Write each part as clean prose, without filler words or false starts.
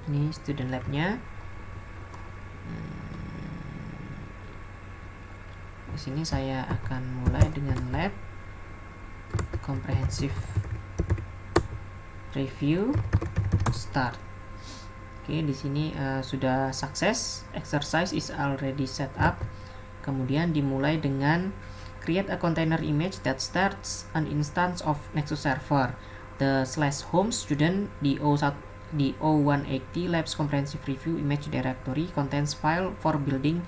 Ini student lab-nya. Di sini saya akan mulai dengan lab comprehensive review start. Oke, di sini sudah sukses. Exercise is already set up. Kemudian dimulai dengan create a container image that starts an instance of Nexus server. The /home student DO180 labs comprehensive review image directory contains file for building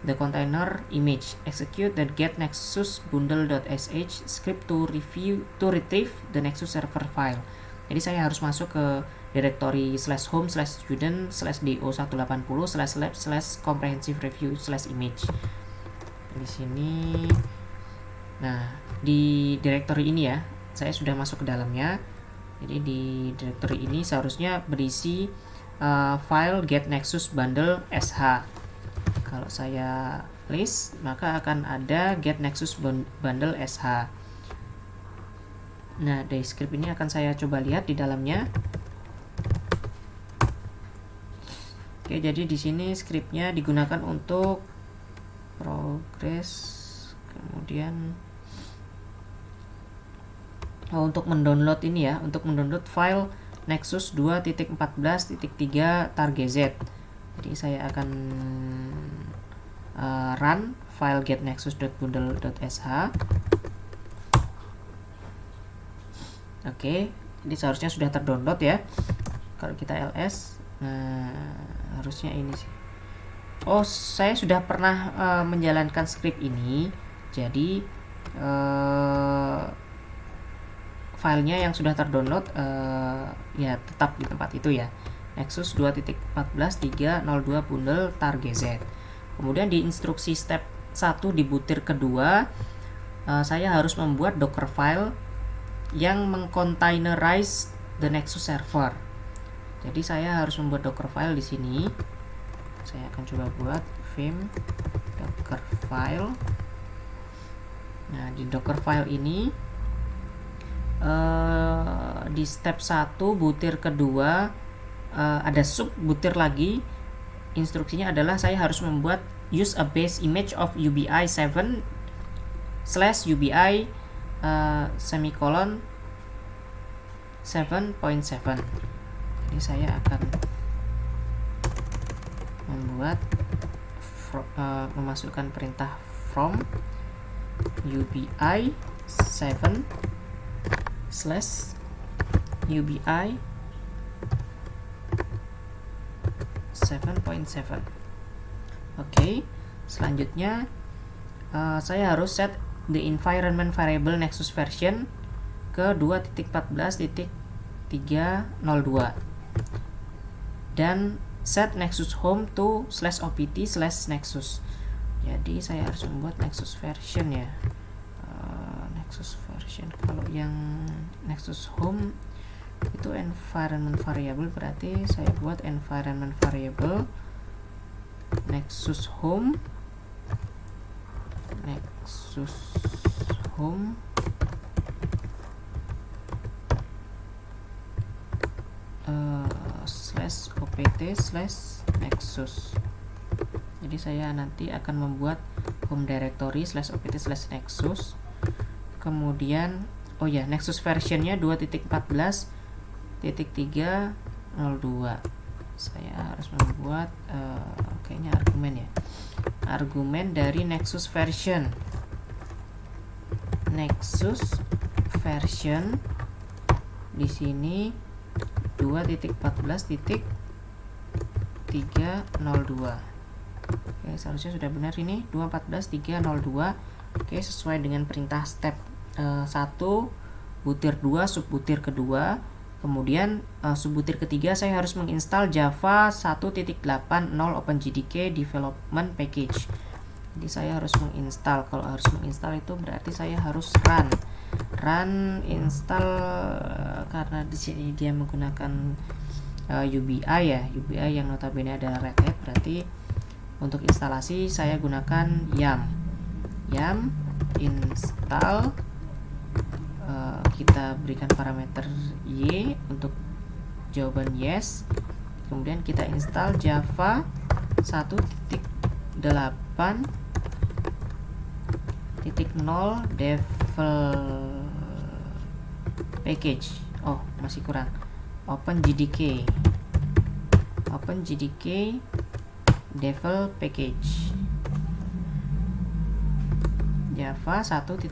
the container image. Execute the get nexus bundle.sh script to retrieve the Nexus server file. Jadi saya harus masuk ke directory /home/student/do180/lab/comprehensive review /image. Di sini, nah di directory ini ya, saya sudah masuk ke dalamnya. Jadi di directory ini seharusnya berisi file get nexus bundle sh. Kalau saya list, maka akan ada get nexus bundle sh. Nah, dari script ini akan saya coba lihat di dalamnya. Oke, jadi di sini scriptnya digunakan untuk progress, kemudian untuk mendownload ini ya, untuk mendownload file Nexus 2.14.3 target. Jadi saya akan run file get nexus.bundle.sh. Oke, jadi seharusnya sudah terdownload ya. Kalau kita ls, nah harusnya ini sih. Oh, saya sudah pernah menjalankan script ini. Jadi filenya yang sudah terdownload ya tetap di tempat itu ya. Nexus 2.14.302 bundle target. Kemudian di instruksi step 1 di butir kedua, saya harus membuat docker file yang mengcontainerize the Nexus server. Jadi saya harus membuat docker file di sini. Saya akan coba buat vim docker file. Nah, di docker file ini di step 1 butir kedua ada sub butir lagi. Instruksinya adalah saya harus membuat use a base image of UBI 7 / UBI semicolon 7.7. Jadi saya akan membuat memasukkan perintah from UBI 7 / UBI 7.7. Oke, selanjutnya saya harus set the environment variable Nexus version ke 2.14.302 dan set Nexus home to /opt/nexus. Jadi saya harus membuat Nexus version ya. Nexus version, kalau yang Nexus home itu environment variable, berarti saya buat environment variable Nexus home /opt/nexus. Jadi saya nanti akan membuat home directory /opt/nexus. Kemudian Nexus versionnya 2.14.302. Saya harus membuat kayaknya argumen ya. Argumen dari Nexus version. Nexus version di sini 2.14.302. Oke, seharusnya sudah benar ini 2.14.302. Oke, sesuai dengan perintah step 1 butir 2 subbutir kedua. Kemudian subbutir ketiga saya harus menginstal Java 1.80 OpenJDK development package. Jadi saya harus menginstal. Kalau harus menginstal itu berarti saya harus run install, karena di sini dia menggunakan UBI ya, UBI yang notabene adalah Red Hat. Berarti untuk instalasi saya gunakan yum install. Kita berikan parameter y untuk jawaban yes. kemudian kita install Java 1.8.0 devel package. Oh, masih kurang. OpenJDK devel package Java 1.8.0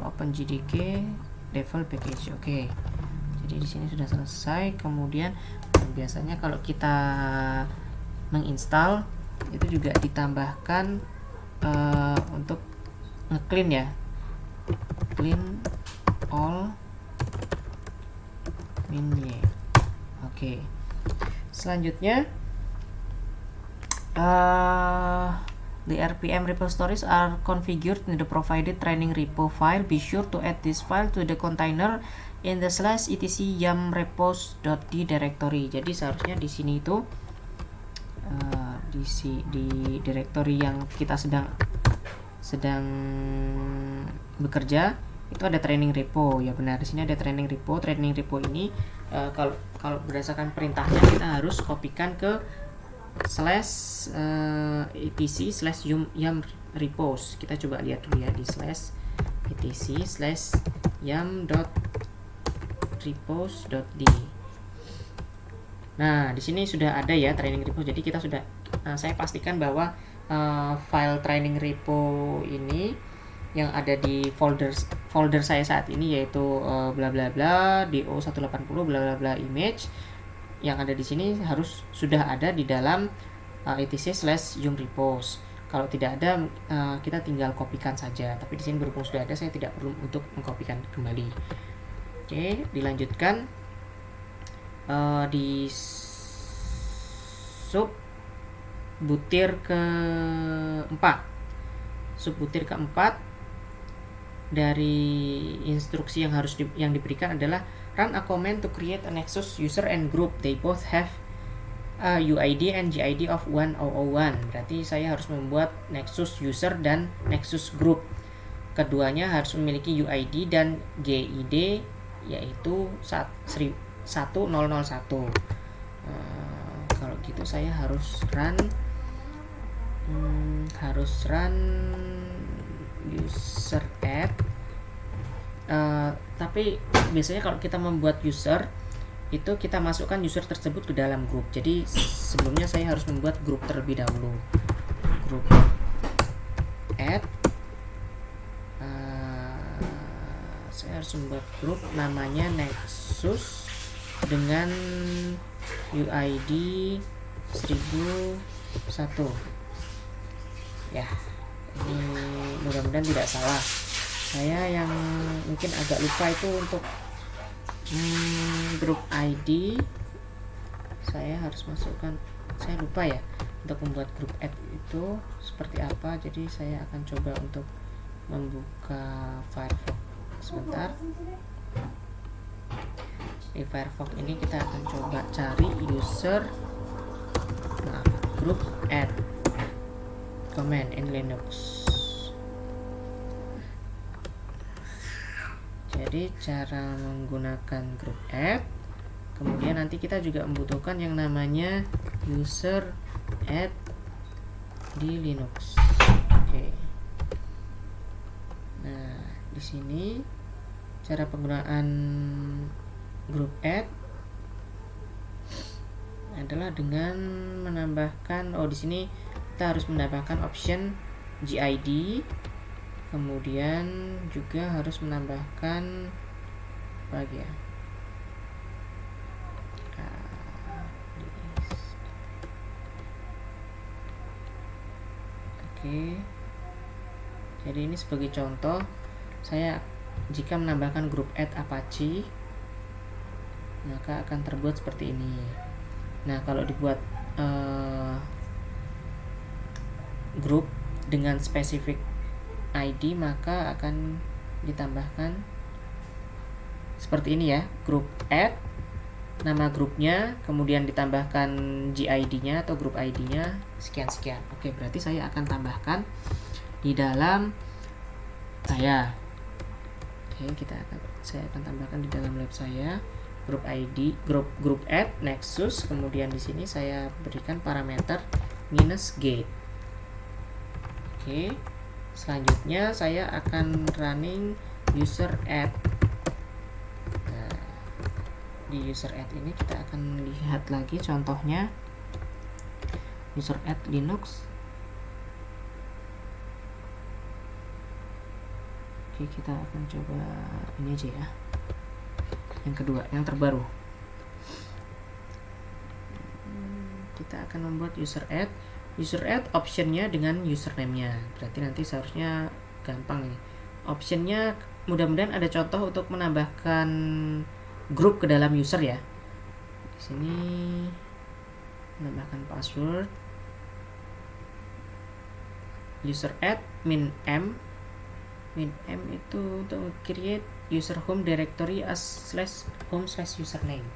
OpenJDK devel package. Oke. Jadi di sini sudah selesai. Kemudian biasanya kalau kita menginstal itu juga ditambahkan untuk nge-clean ya, clean all min-y. Oke. Selanjutnya the RPM repositories are configured in the provided training repo file. Be sure to add this file to the container in the /etc yum repos.d directory. Jadi seharusnya di sini itu di directory yang kita sedang bekerja itu ada training repo. Ya benar, di sini ada training repo. Training repo ini kalau berdasarkan perintahnya kita harus kopikan ke /etc/yum repos. Kita coba lihat dulu ya di /etc/yum.repos.d. Nah, di sini sudah ada ya training repo. Jadi kita sudah saya pastikan bahwa file training repo ini yang ada di folder saya saat ini yaitu bla bla bla do180 bla bla bla image yang ada di sini harus sudah ada di dalam etc/yum repos. Kalau tidak ada kita tinggal kopikan saja. Tapi di sini berhubung sudah ada, saya tidak perlu untuk mengkopikan kembali. Oke, dilanjutkan di sub butir keempat. Sub butir keempat dari instruksi yang yang diberikan adalah run a command to create a Nexus user and group. They both have a UID and GID of 1001. Berarti saya harus membuat Nexus user dan Nexus group. Keduanya harus memiliki UID dan GID yaitu 1001. Kalau gitu saya harus run user add. Tapi biasanya kalau kita membuat user itu kita masukkan user tersebut ke dalam grup. Jadi sebelumnya saya harus membuat grup terlebih dahulu. Grup add. Saya harus membuat grup namanya Nexus dengan UID 1001. Ya, ini mudah-mudahan tidak salah. Saya yang mungkin agak lupa itu untuk grup ID. Saya harus masukkan, saya lupa ya untuk membuat grup add itu seperti apa. Jadi saya akan coba untuk membuka Firefox sebentar. Di Firefox ini kita akan coba cari group add command in Linux. Jadi cara menggunakan group add, kemudian nanti kita juga membutuhkan yang namanya user add di Linux. Oke. Nah, di sini cara penggunaan group add adalah dengan menambahkan di sini kita harus menambahkan option GID. Kemudian juga harus menambahkan apa lagi ya? Oke. Jadi ini sebagai contoh, saya jika menambahkan grup add Apache, maka akan terbuat seperti ini. Nah, kalau dibuat grup dengan spesifik ID, maka akan ditambahkan seperti ini ya, grup add, nama grupnya, kemudian ditambahkan GID-nya atau grup ID-nya sekian-sekian. Oke, berarti saya akan tambahkan di dalam saya. Oke, saya akan tambahkan di dalam lab saya. grup ID, grup add nexus, kemudian di sini saya berikan parameter -gate. Oke. Selanjutnya saya akan running user add. Nah, di user add ini kita akan lihat lagi contohnya user add Linux. Oke, kita akan coba ini aja ya, yang kedua, yang terbaru. Kita akan membuat user add optionnya dengan username-nya, berarti nanti seharusnya gampang nih. Optionnya mudah-mudahan ada contoh untuk menambahkan grup ke dalam user ya. Di sini menambahkan password, user add -m itu untuk create user home directory as /home/username.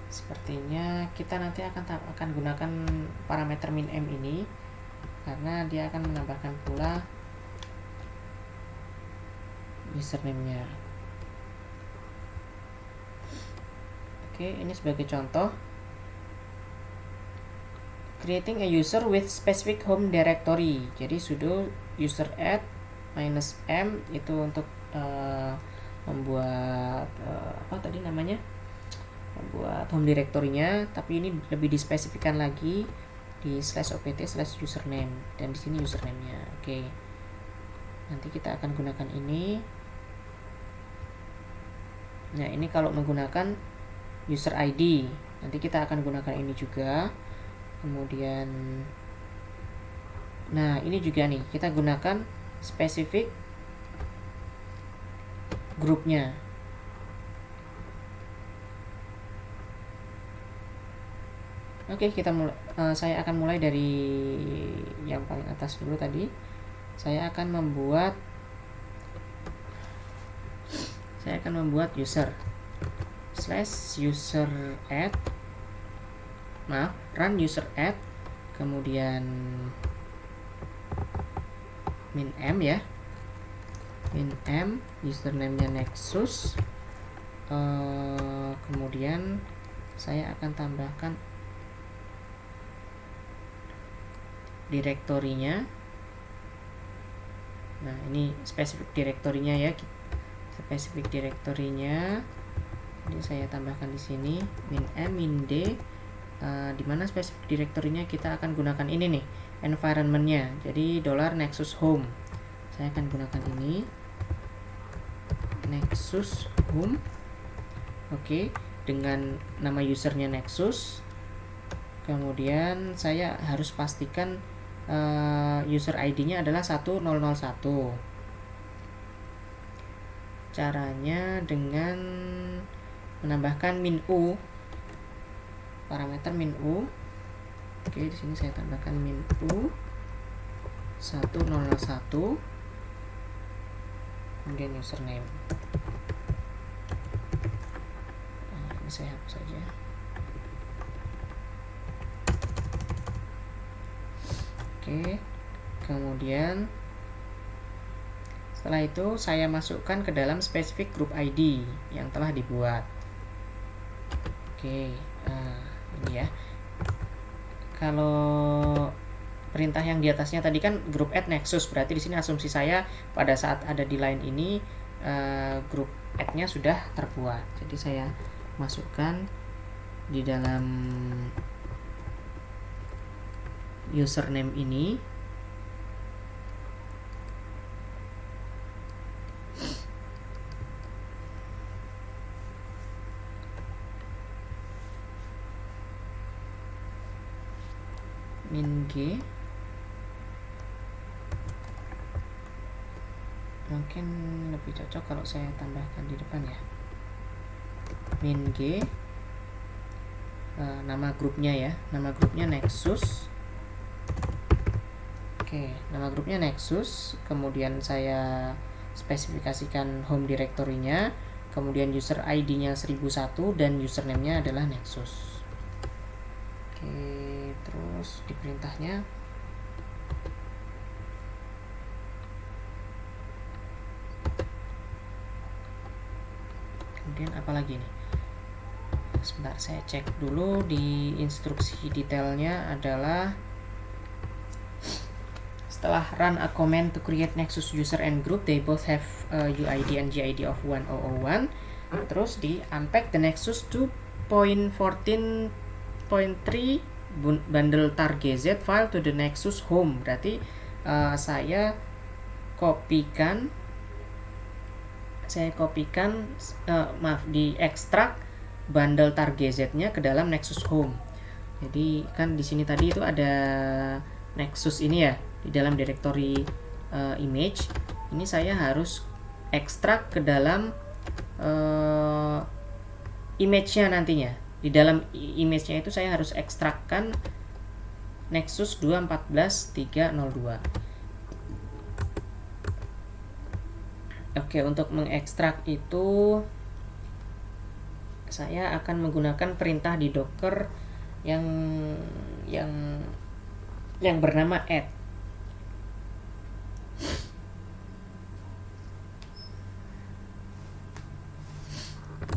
Sepertinya kita nanti akan gunakan parameter -m ini karena dia akan menambahkan pula username-nya. Oke, ini sebagai contoh creating a user with specific home directory. Jadi sudo user add -m itu untuk membuat apa tadi namanya, membuat home directory-nya, tapi ini lebih dispesifikan lagi di /opt/username, dan di sini username-nya. Oke. Nanti kita akan gunakan ini. Nah, ini kalau menggunakan user ID, nanti kita akan gunakan ini juga. Kemudian nah, ini juga nih, kita gunakan spesifik grupnya. Oke, saya akan mulai dari yang paling atas dulu tadi. Saya akan membuat user /user_add, run user add, kemudian -m ya, -m, username-nya nexus, kemudian saya akan tambahkan direktorinya. Nah, ini spesifik direktorinya ya, spesifik direktorinya. Jadi saya tambahkan di sini -m, -d, di mana spesifik direktorinya kita akan gunakan ini nih, environment-nya. Jadi $nexus home. Saya akan gunakan ini, nexus home. Oke, dengan nama usernya nexus. Kemudian saya harus pastikan user ID-nya adalah 1001. Caranya dengan menambahkan -u, parameter -u. Oke, di sini saya tambahkan -u 1001, kemudian username. Nah, ini saya hapus saja. Oke, kemudian setelah itu saya masukkan ke dalam spesifik grup ID yang telah dibuat. Oke, ini ya. Kalau perintah yang di atasnya tadi kan grup add nexus, berarti di sini asumsi saya pada saat ada di line ini grup add-nya sudah terbuat. Jadi saya masukkan di dalam username ini -g, mungkin lebih cocok kalau saya tambahkan di depan ya, -g, nama grupnya ya, nama grupnya nexus. Oke, nama grupnya nexus, kemudian saya spesifikasikan home directory-nya, kemudian user ID-nya 1001 dan username-nya adalah nexus. Oke, terus di perintahnya Kemudian apa lagi nih? Sebentar, saya cek dulu di instruksi detailnya adalah setelah run a command to create Nexus user and group, they both have UID and GID of 1001. Terus di unpack the Nexus 2.14.3 bundle tar.gz file to the Nexus home. Berarti saya kopikan di ekstrak bundle tar.gz-nya ke dalam Nexus home. Jadi kan di sini tadi itu ada Nexus ini ya di dalam directory image. Ini saya harus ekstrak ke dalam image-nya nantinya. Di dalam image-nya itu saya harus ekstrakkan Nexus 2.14.3.02. Oke, untuk mengekstrak itu saya akan menggunakan perintah di Docker yang bernama add.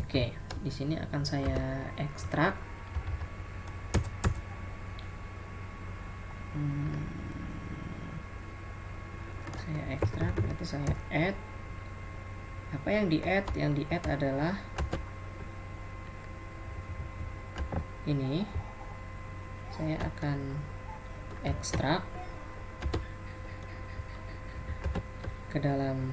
Oke, di sini akan saya ekstrak. Saya ekstrak, berarti saya add. Apa yang di add? Yang di add adalah ini. Saya akan ekstrak ke dalam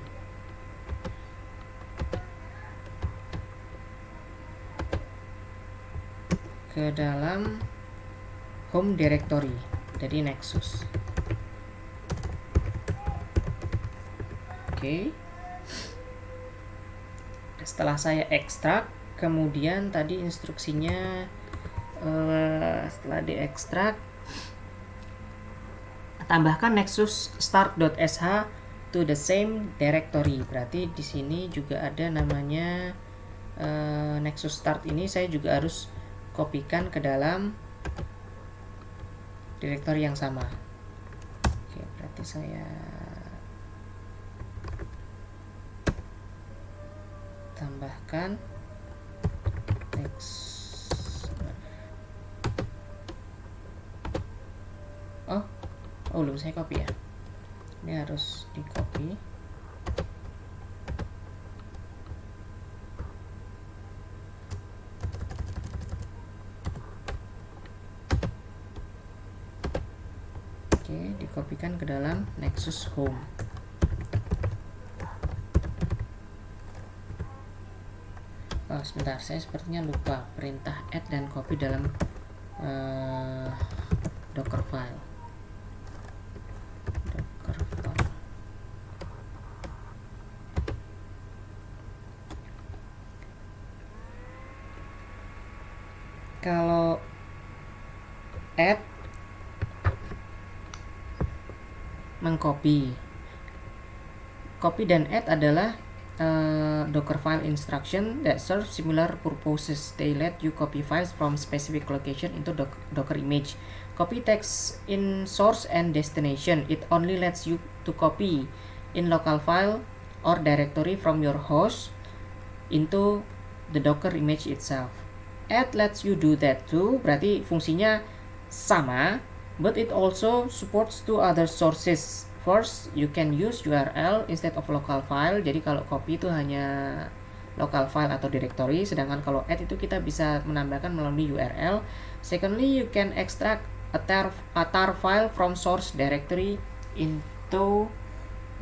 home directory dari Nexus. Oke. Setelah saya ekstrak, kemudian tadi instruksinya setelah diekstrak, tambahkan nexus start.sh to the same directory. Berarti di sini juga ada namanya nexus start ini saya juga harus kopikan ke dalam directory yang sama. Oke, berarti saya tambahkan belum saya copy ya, ini harus di copy. Oke, dikopikan ke dalam Nexus home. Sebentar, saya sepertinya lupa perintah add dan copy dalam Docker file. Kalau add mengcopy, copy dan add adalah Docker file instruction that serve similar purposes. They let you copy files from specific location into Docker image. Copy text in source and destination. It only lets you to copy in local file or directory from your host into the Docker image itself. Add lets you do that too. Berarti fungsinya sama, but it also supports two other sources. First, you can use URL instead of local file. Jadi kalau copy itu hanya local file atau directory, sedangkan kalau add itu kita bisa menambahkan melalui URL. Secondly, you can extract a tar file from source directory into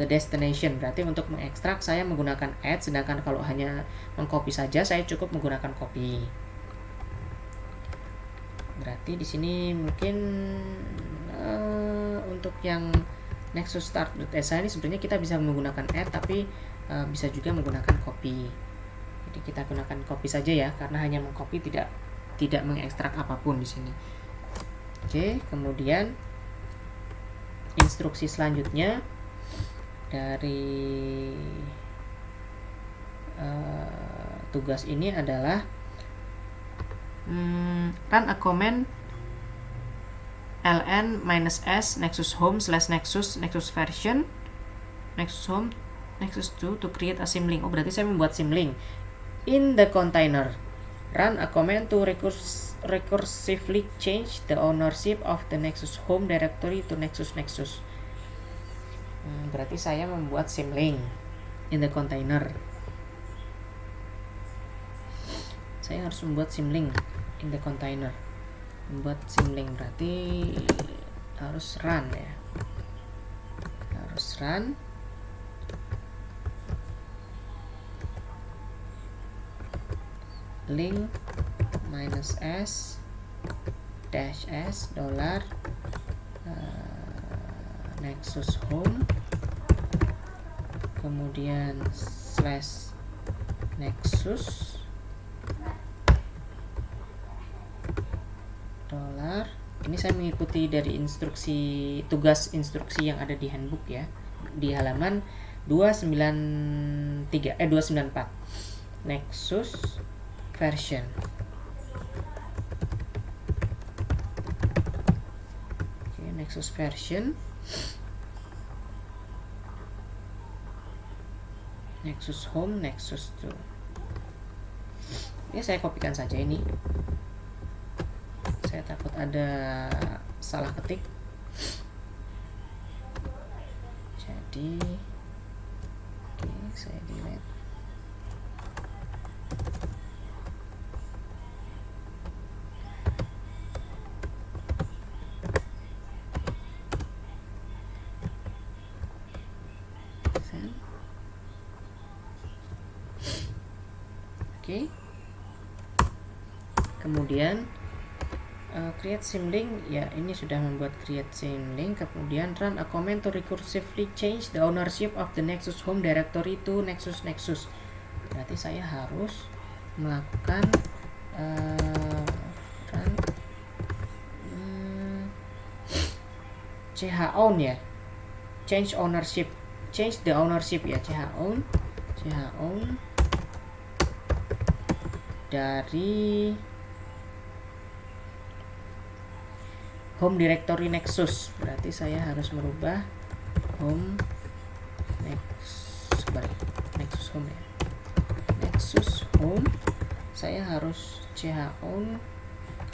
the destination. Berarti untuk mengekstrak saya menggunakan add, sedangkan kalau hanya mengcopy saja saya cukup menggunakan copy. Berarti di sini mungkin untuk yang Nexus start.sh ini sebenarnya kita bisa menggunakan add, tapi bisa juga menggunakan copy. Jadi kita gunakan copy saja ya, karena hanya mengcopy, tidak mengekstrak apapun di sini. Oke, kemudian instruksi selanjutnya dari tugas ini adalah run a command ln-s nexus home /nexus version nexus home nexus 2 to create a symlink. Berarti saya membuat symlink. In the container, run a command to recursively change the ownership of the Nexus home directory to Nexus. Berarti saya membuat symlink in the container. Saya harus membuat symlink in the container. Membuat symlink berarti harus run ya. Harus run link -s -s dollar Nexus home, kemudian /Nexus dollar. Ini saya mengikuti dari tugas instruksi yang ada di handbook ya, di halaman 294 Nexus version. Oke, Nexus version, Nexus home, Nexus 2. Ya, saya kopikan saja ini. Saya takut ada salah ketik. Jadi oke, saya delete. Oke. Kemudian create symlink, ya ini sudah membuat create symlink. Kemudian run a command to recursively change the ownership of the Nexus home directory to Nexus. Berarti saya harus melakukan run chown ya, change the ownership ya, chown dari home directory Nexus. Berarti saya harus merubah home Nexus home ya. Nexus home, saya harus chown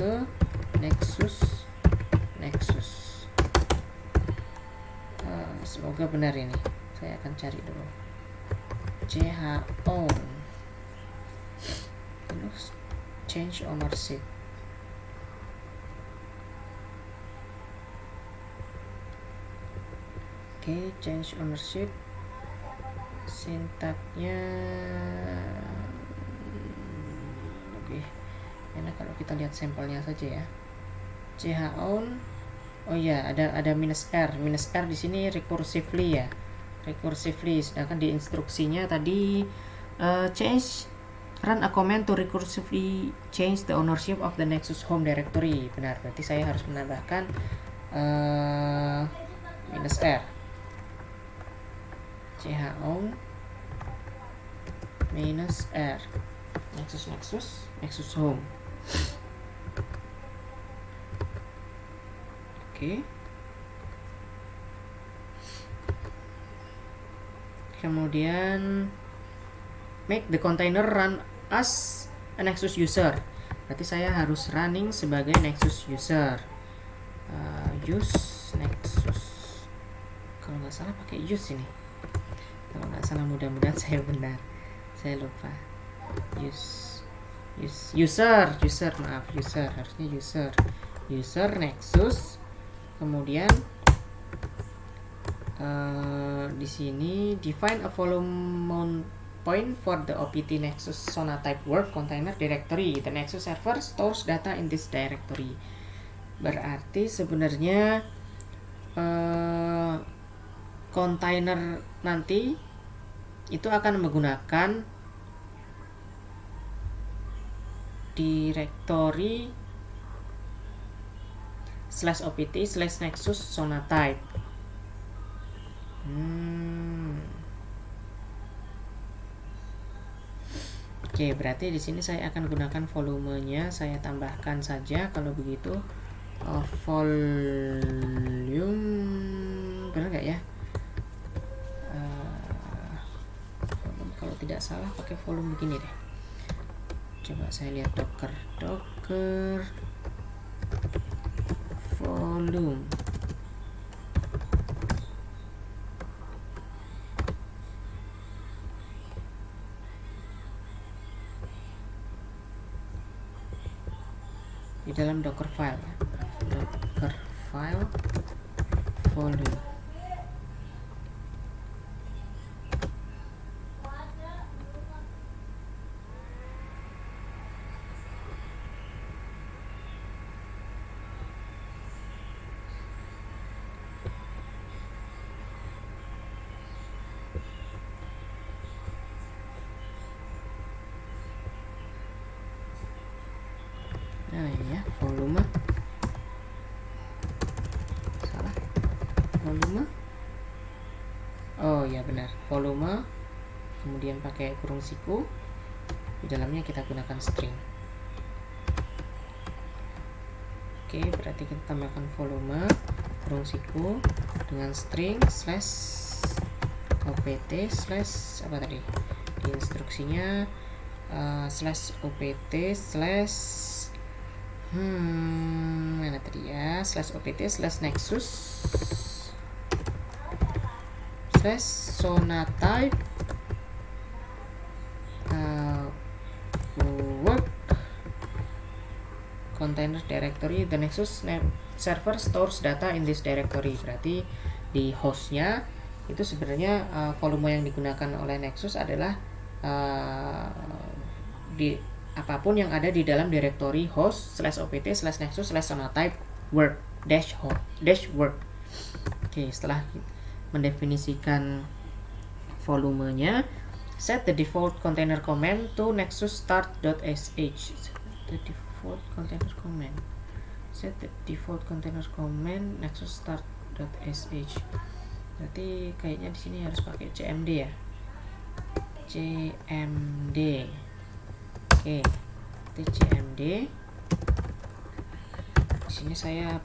ke Nexus. Semoga benar ini. Saya akan cari dulu. chown terus change ownership. Oke, change ownership, sintaknya oke. Enak kalau kita lihat sampelnya saja ya. chown, oh ya, ada -r di sini recursively ya, sedangkan di instruksinya tadi run a command to recursively change the ownership of the Nexus home directory. Benar, berarti saya harus menambahkan -r chown -r Nexus home. Oke. Kemudian make the container run as a Nexus user. Berarti saya harus running sebagai Nexus user. Use Nexus. Kalau nggak salah pakai use ini. Kalau nggak salah, mudah-mudahan saya benar. Saya lupa. User, harusnya user Nexus. Kemudian di sini define a volume mount point for the OPT Nexus Sonatype work container directory. The Nexus server stores data in this directory. Berarti sebenarnya kontainer nanti itu akan menggunakan directory /opt/nexus sonatype. Oke, berarti di sini saya akan gunakan volumenya, saya tambahkan saja kalau begitu volume, benar nggak ya? Volume, kalau tidak salah pakai volume begini deh. Coba saya lihat docker volume. Di dalam docker file, docker file volume. Nah ini ya, volume. Salah. Volume. Oh ya benar, volume. Kemudian pakai kurung siku. Di dalamnya kita gunakan string. Oke, berarti kita tambahkan volume kurung siku dengan string /opt/ apa tadi? Di instruksinya /opt/ mana tadi ya, /opt/nexus /sonatype work container directory. The Nexus server stores data in this directory. Berarti di hostnya itu sebenarnya volume yang digunakan oleh Nexus adalah di apapun yang ada di dalam directory host /opt/nexus/sonatype work -work. Oke, setelah mendefinisikan volumenya, set the default container command to nexus start.sh. The default container command. Set the default container command nexus start.sh. Berarti kayaknya di sini harus pakai cmd ya. cmd. Oke, cmd. Di sini saya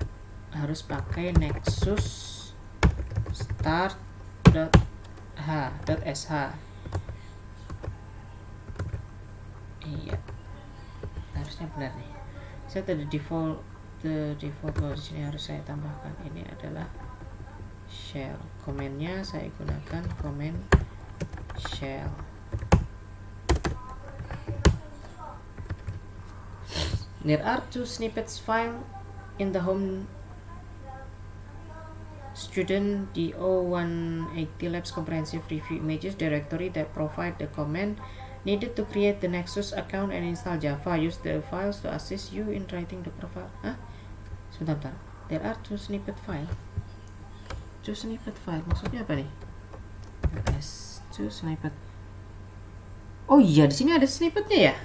harus pakai nexus start.sh. Iya, harusnya benar nih. Set the default di sini harus saya tambahkan ini adalah shell. Komennya saya gunakan komen shell. There are 2 snippets file in the home student DO180 Labs comprehensive review images directory that provide the command needed to create the Nexus account and install Java. Use the files to assist you in writing Docker file. Sebentar. There are 2 snippet file. 2 snippet file maksudnya apa nih? S2 snippet. Oh iya, di sini ada snippetnya ya.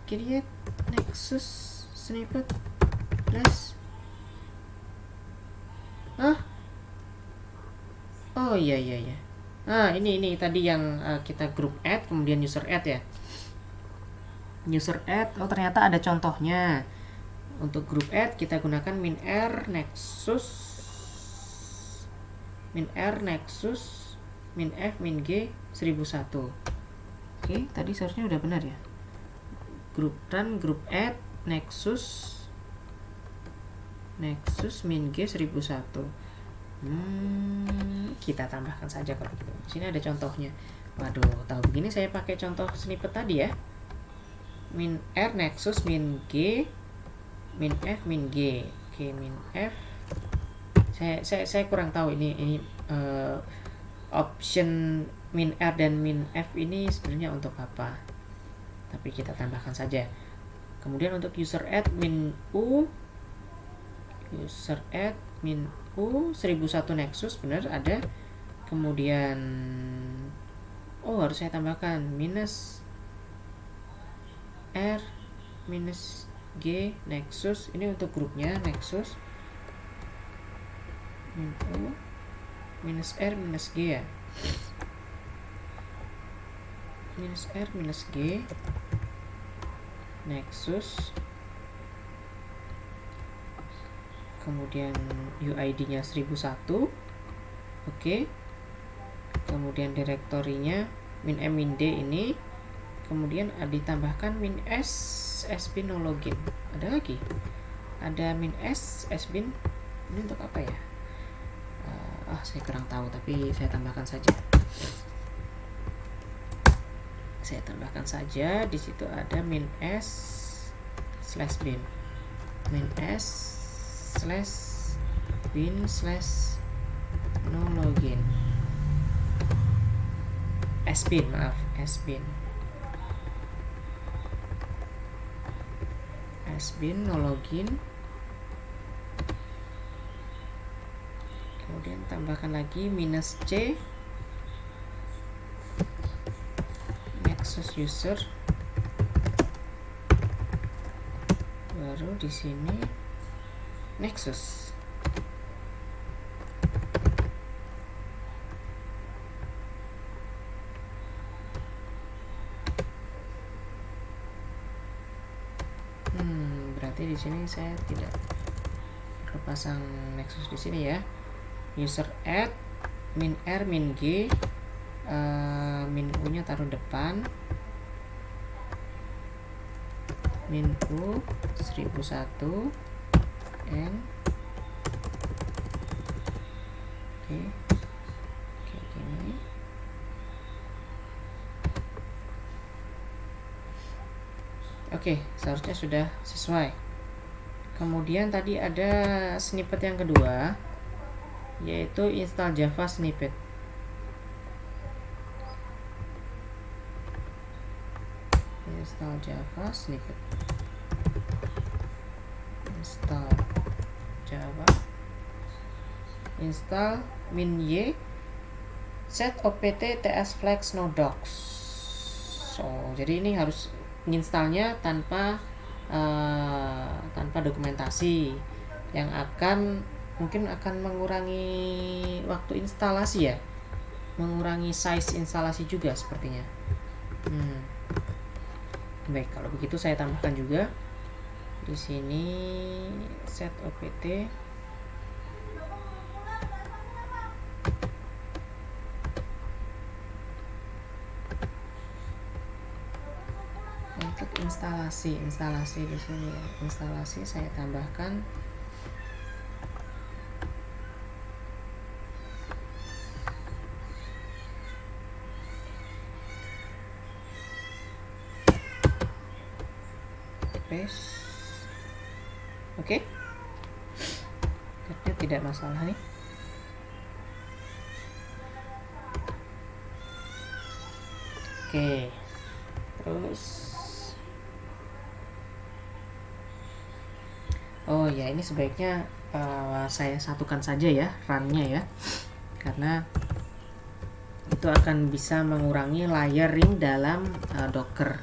Create Nexus snippet plus. Oh iya. Ini tadi yang kita group add kemudian user add ya. User add, oh ternyata ada contohnya. Untuk group add kita gunakan -r nexus -f -g 1001. Oke, tadi seharusnya udah benar ya. Group add nexus -g 1001. Kita tambahkan saja kalau gitu. Di sini ada contohnya. Waduh, tahu begini saya pakai contoh snippet tadi ya. -r nexus -g -f -g. Oke, -f. Saya kurang tahu ini option -r dan -f ini sebenarnya untuk apa. Tapi kita tambahkan saja. Kemudian untuk user add -u 1001 nexus, benar ada. Kemudian harus saya tambahkan -r -g nexus. Ini untuk grupnya nexus -u -r -g ya. -r -g nexus, kemudian UID nya 1001. Oke, kemudian direktorinya min M min D ini, kemudian ditambahkan min S bin no login. Ada lagi, ada min S bin, ini untuk apa ya? Saya kurang tahu, tapi saya tambahkan saja. Saya tambahkan saja, di situ ada min S slash bin, min S slash bin slash no login, S bin, maaf, S bin no login. Kemudian tambahkan lagi minus C Nexus user, baru di sini Nexus. Berarti di sini saya tidak terpasang Nexus di sini ya. User add min R min G, min U nya taruh depan, min U 1001 N. Oke, kayak gini. Oke, seharusnya sudah sesuai. Kemudian tadi ada snippet yang kedua, yaitu install Java snippet. Install Java snippet. Install Java. Install min Y set opt ts flags no docs. Jadi ini harus installnya tanpa dokumentasi, yang mungkin akan mengurangi waktu instalasi ya, mengurangi size instalasi juga sepertinya. Baik, kalau begitu saya tambahkan juga di sini set opt untuk instalasi di sini ya. Instalasi saya tambahkan paste. Oke. Kayaknya tidak masalah nih. Oke. Terus ya, ini sebaiknya saya satukan saja ya run-nya ya, karena itu akan bisa mengurangi layering dalam Docker.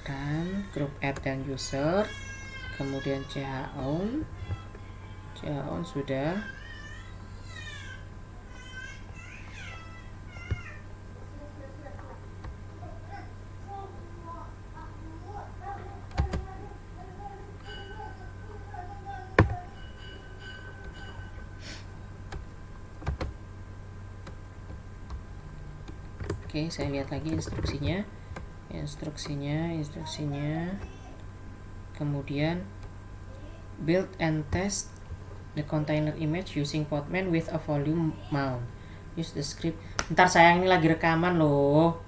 Run group add dan user, kemudian chown sudah. Oke, saya lihat lagi instruksinya. Kemudian build and test the container image using Podman with a volume mount. Use the script. Bentar sayang, ini lagi rekaman loh.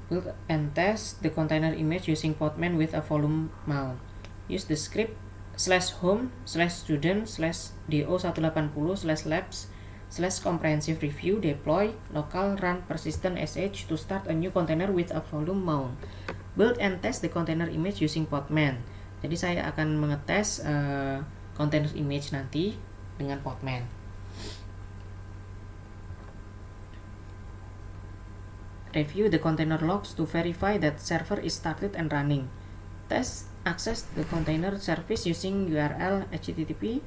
Build and test the container image using Podman with a volume mount. Use the script /home/student/do180/labs /comprehensive review deploy local run persistent sh to start a new container with a volume mount. Build and test the container image using Podman. Jadi saya akan mengetes container image nanti dengan Podman. Review the container logs to verify that server is started and running. Test access the container service using URL http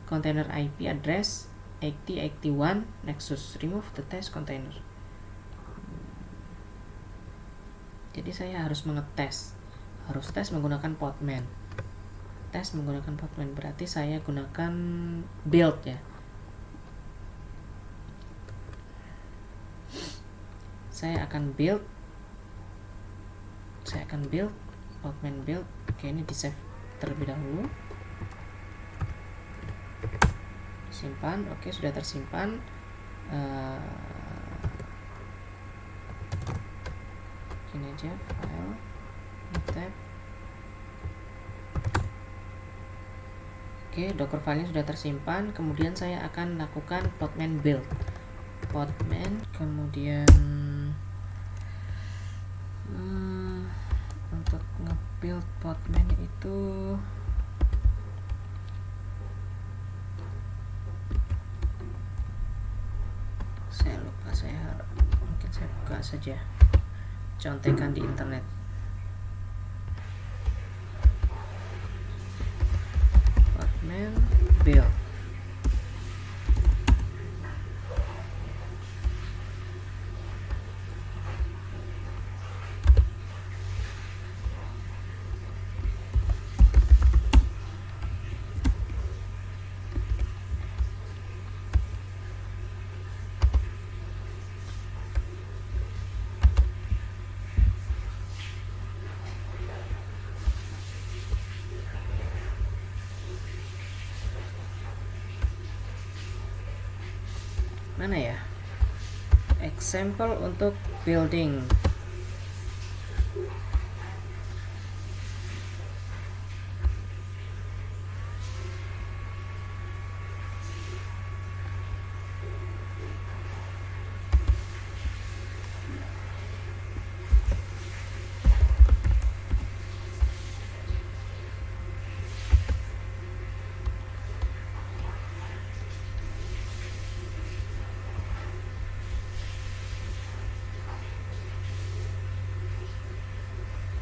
container IP address 8081 Nexus. Remove the test container. Jadi saya harus tes menggunakan Podman. Tes menggunakan Podman berarti saya gunakan build ya. saya akan build Podman build. Oke, ini di save terlebih dahulu, simpan. Oke, sudah tersimpan. Ini aja, file, tab. Oke, Docker filenya sudah tersimpan. Kemudian saya akan lakukan Podman build. Podman, kemudian untuk nge-build Podman itu saya lupa, mungkin saya buka saja, contekan di internet. Podman build. Mana ya example untuk building?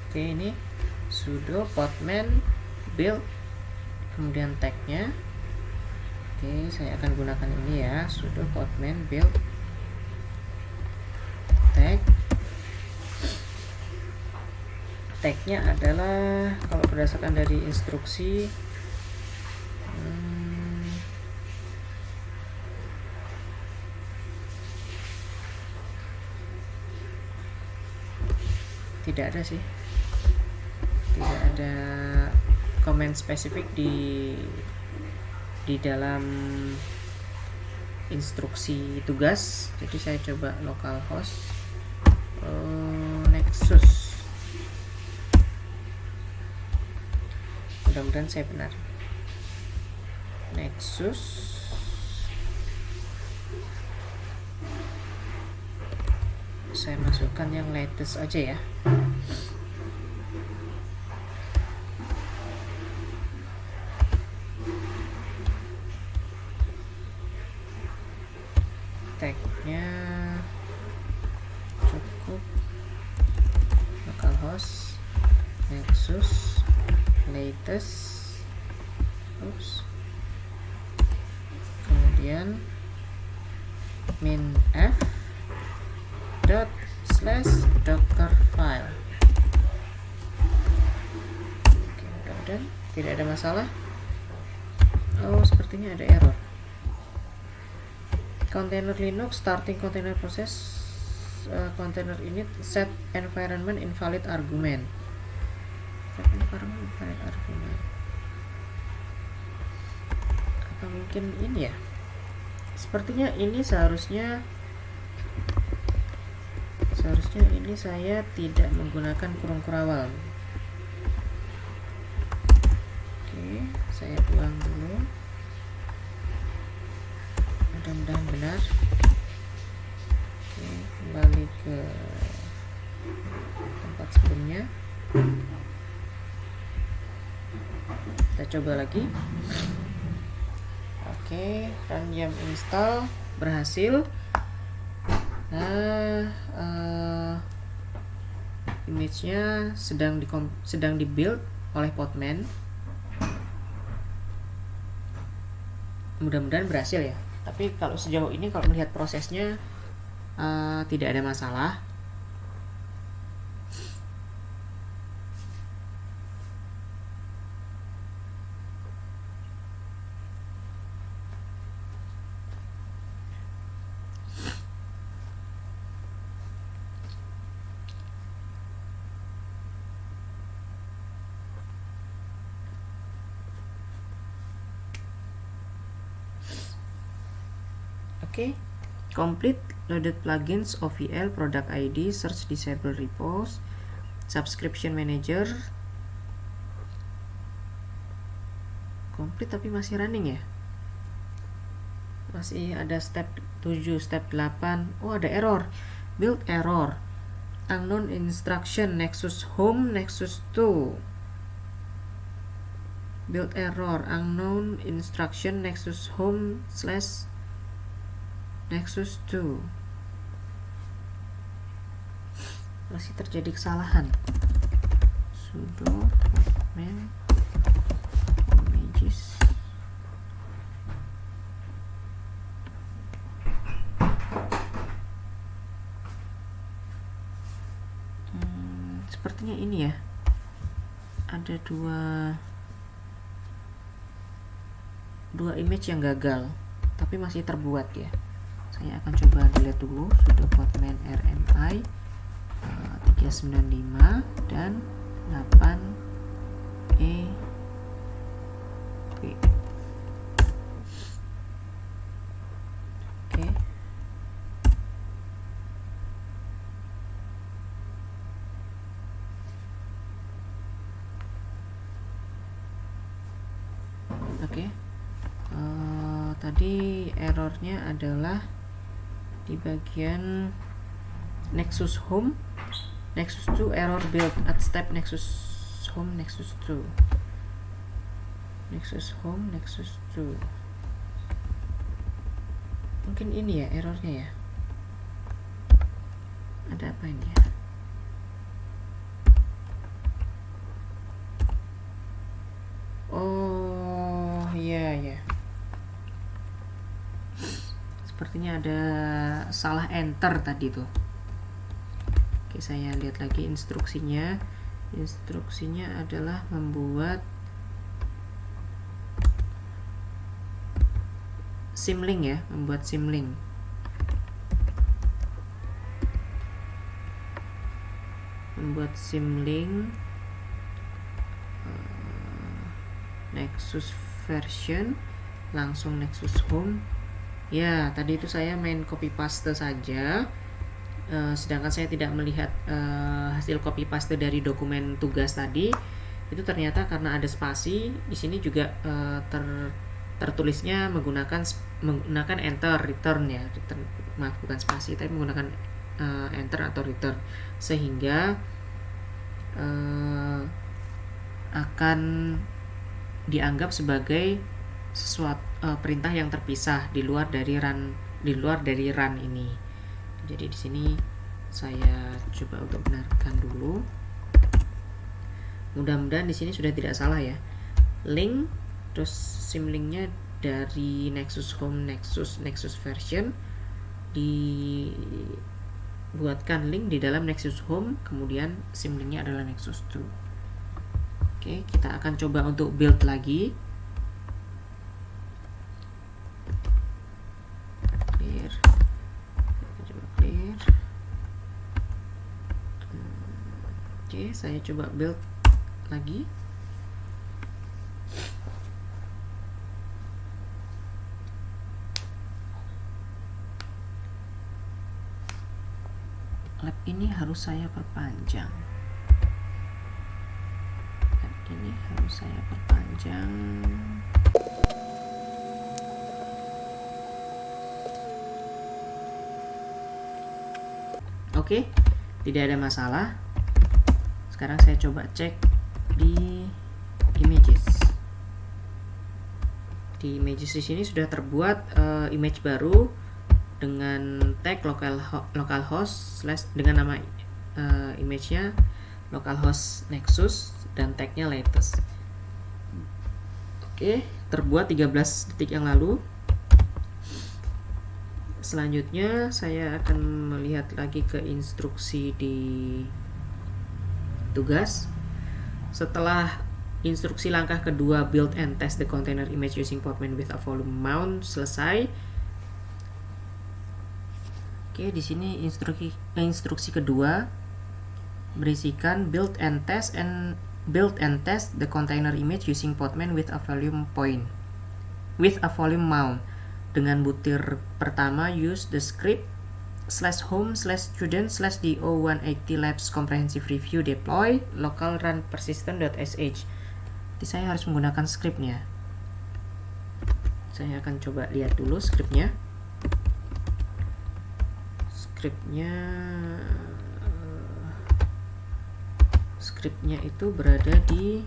Oke, ini sudo podman build, kemudian tagnya. Oke, saya akan gunakan ini ya, sudo podman build tag. Tagnya adalah kalau berdasarkan dari instruksi tidak ada sih, tidak ada komen spesifik di dalam instruksi tugas. Jadi saya coba localhost Nexus, mudah-mudahan saya benar. Nexus saya masukkan yang latest aja ya. Tagnya cukup localhost Nexus latest, kemudian min f dot slash docker file. Oke, mudah-mudahan tidak ada masalah. Oh, sepertinya ada error. Container Linux starting container process container init set environment invalid argument. Set environment invalid argument. Apa mungkin ini ya? Sepertinya ini seharusnya ini saya tidak menggunakan kurung kurawal. Oke, saya ulang dulu. Mudah-mudahan benar. Oke, kembali ke tempat sebelumnya. Kita coba lagi. Oke, run yum install berhasil. Nah, image-nya sedang di-build oleh Podman. Mudah-mudahan berhasil ya. Tapi kalau sejauh ini kalau melihat prosesnya tidak ada masalah. Oke. Complete loaded plugins, OVL, product ID, search disable repos, subscription manager. Complete tapi masih running ya. Masih ada step 7, step 8. Oh, ada error. Build error. Unknown instruction Nexus Home, Nexus 2. Build error. Unknown instruction Nexus Home / Nexus 2. Masih terjadi kesalahan. Sudo man images. Sepertinya ini ya, ada dua image yang gagal tapi masih terbuat ya. Saya akan coba delete dulu. Sudo podman rmi 395 dan 8 oke. Tadi errornya adalah di bagian Nexus Home, Nexus 2 error build at step Nexus Home, Nexus 2, Nexus Home, Nexus 2. Mungkin ini ya errornya ya. Ada apa ini ya? Oh iya ya. Sepertinya ada salah enter tadi tuh. Oke, saya lihat lagi instruksinya. Instruksinya adalah membuat symlink ya, membuat symlink. Membuat symlink Nexus version langsung Nexus Home. Ya, tadi itu saya main copy paste saja, sedangkan saya tidak melihat hasil copy paste dari dokumen tugas tadi. Itu ternyata karena ada spasi di sini juga tertulisnya menggunakan enter return ya, return, maaf bukan spasi tapi menggunakan enter atau return, sehingga akan dianggap sebagai sesuatu perintah yang terpisah di luar dari run ini. Jadi di sini saya coba untuk benarkan dulu. Mudah-mudahan di sini sudah tidak salah ya. Link terus symlinknya dari Nexus Home Nexus version dibuatkan link di dalam Nexus Home, kemudian symlinknya adalah Nexus 2. Oke, kita akan coba untuk build lagi. Oke, saya coba build lagi. Lab ini harus saya perpanjang. Oke, tidak ada masalah. Sekarang saya coba cek di images. Di images di sini sudah terbuat image baru dengan tag localhost dengan nama image-nya localhost Nexus dan tagnya latest. Oke, terbuat 13 detik yang lalu. Selanjutnya saya akan melihat lagi ke instruksi di tugas. Setelah instruksi langkah kedua build and test the container image using Podman with a volume mount selesai. Oke, di sini instruksi kedua berisikan build and test the container image using Podman with a volume mount. dengan butir pertama use the script /home/student/do180 labs comprehensive review deploy local run persistent.sh. Jadi saya harus menggunakan scriptnya. Saya akan coba lihat dulu scriptnya. Scriptnya itu berada di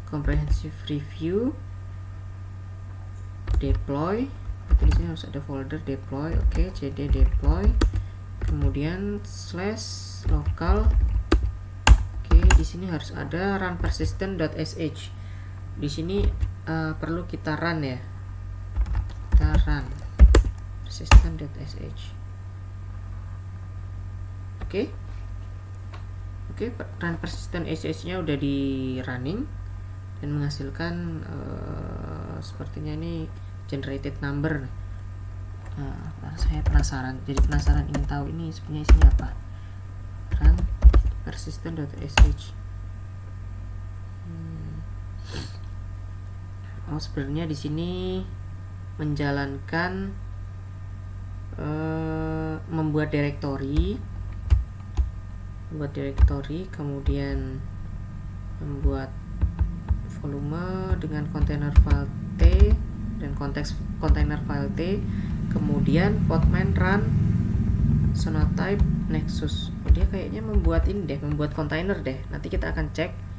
comprehensive review deploy. Di sini harus ada folder deploy. Oke, cd deploy, kemudian /local. Oke, di sini harus ada run persistent.sh. Di sini perlu kita run ya. Kita run persistent.sh. Oke, run persistent.sh-nya udah di running dan menghasilkan sepertinya ini generated number. Saya penasaran, ingin tahu ini sebenarnya isinya apa. Run persistent.sh. Sebenarnya di sini menjalankan membuat direktori, kemudian membuat volume dengan kontainer file T dan konteks kontainer file T, kemudian podman run sonotype nexus. Dia kayaknya membuat ini deh, membuat kontainer deh. Nanti kita akan cek.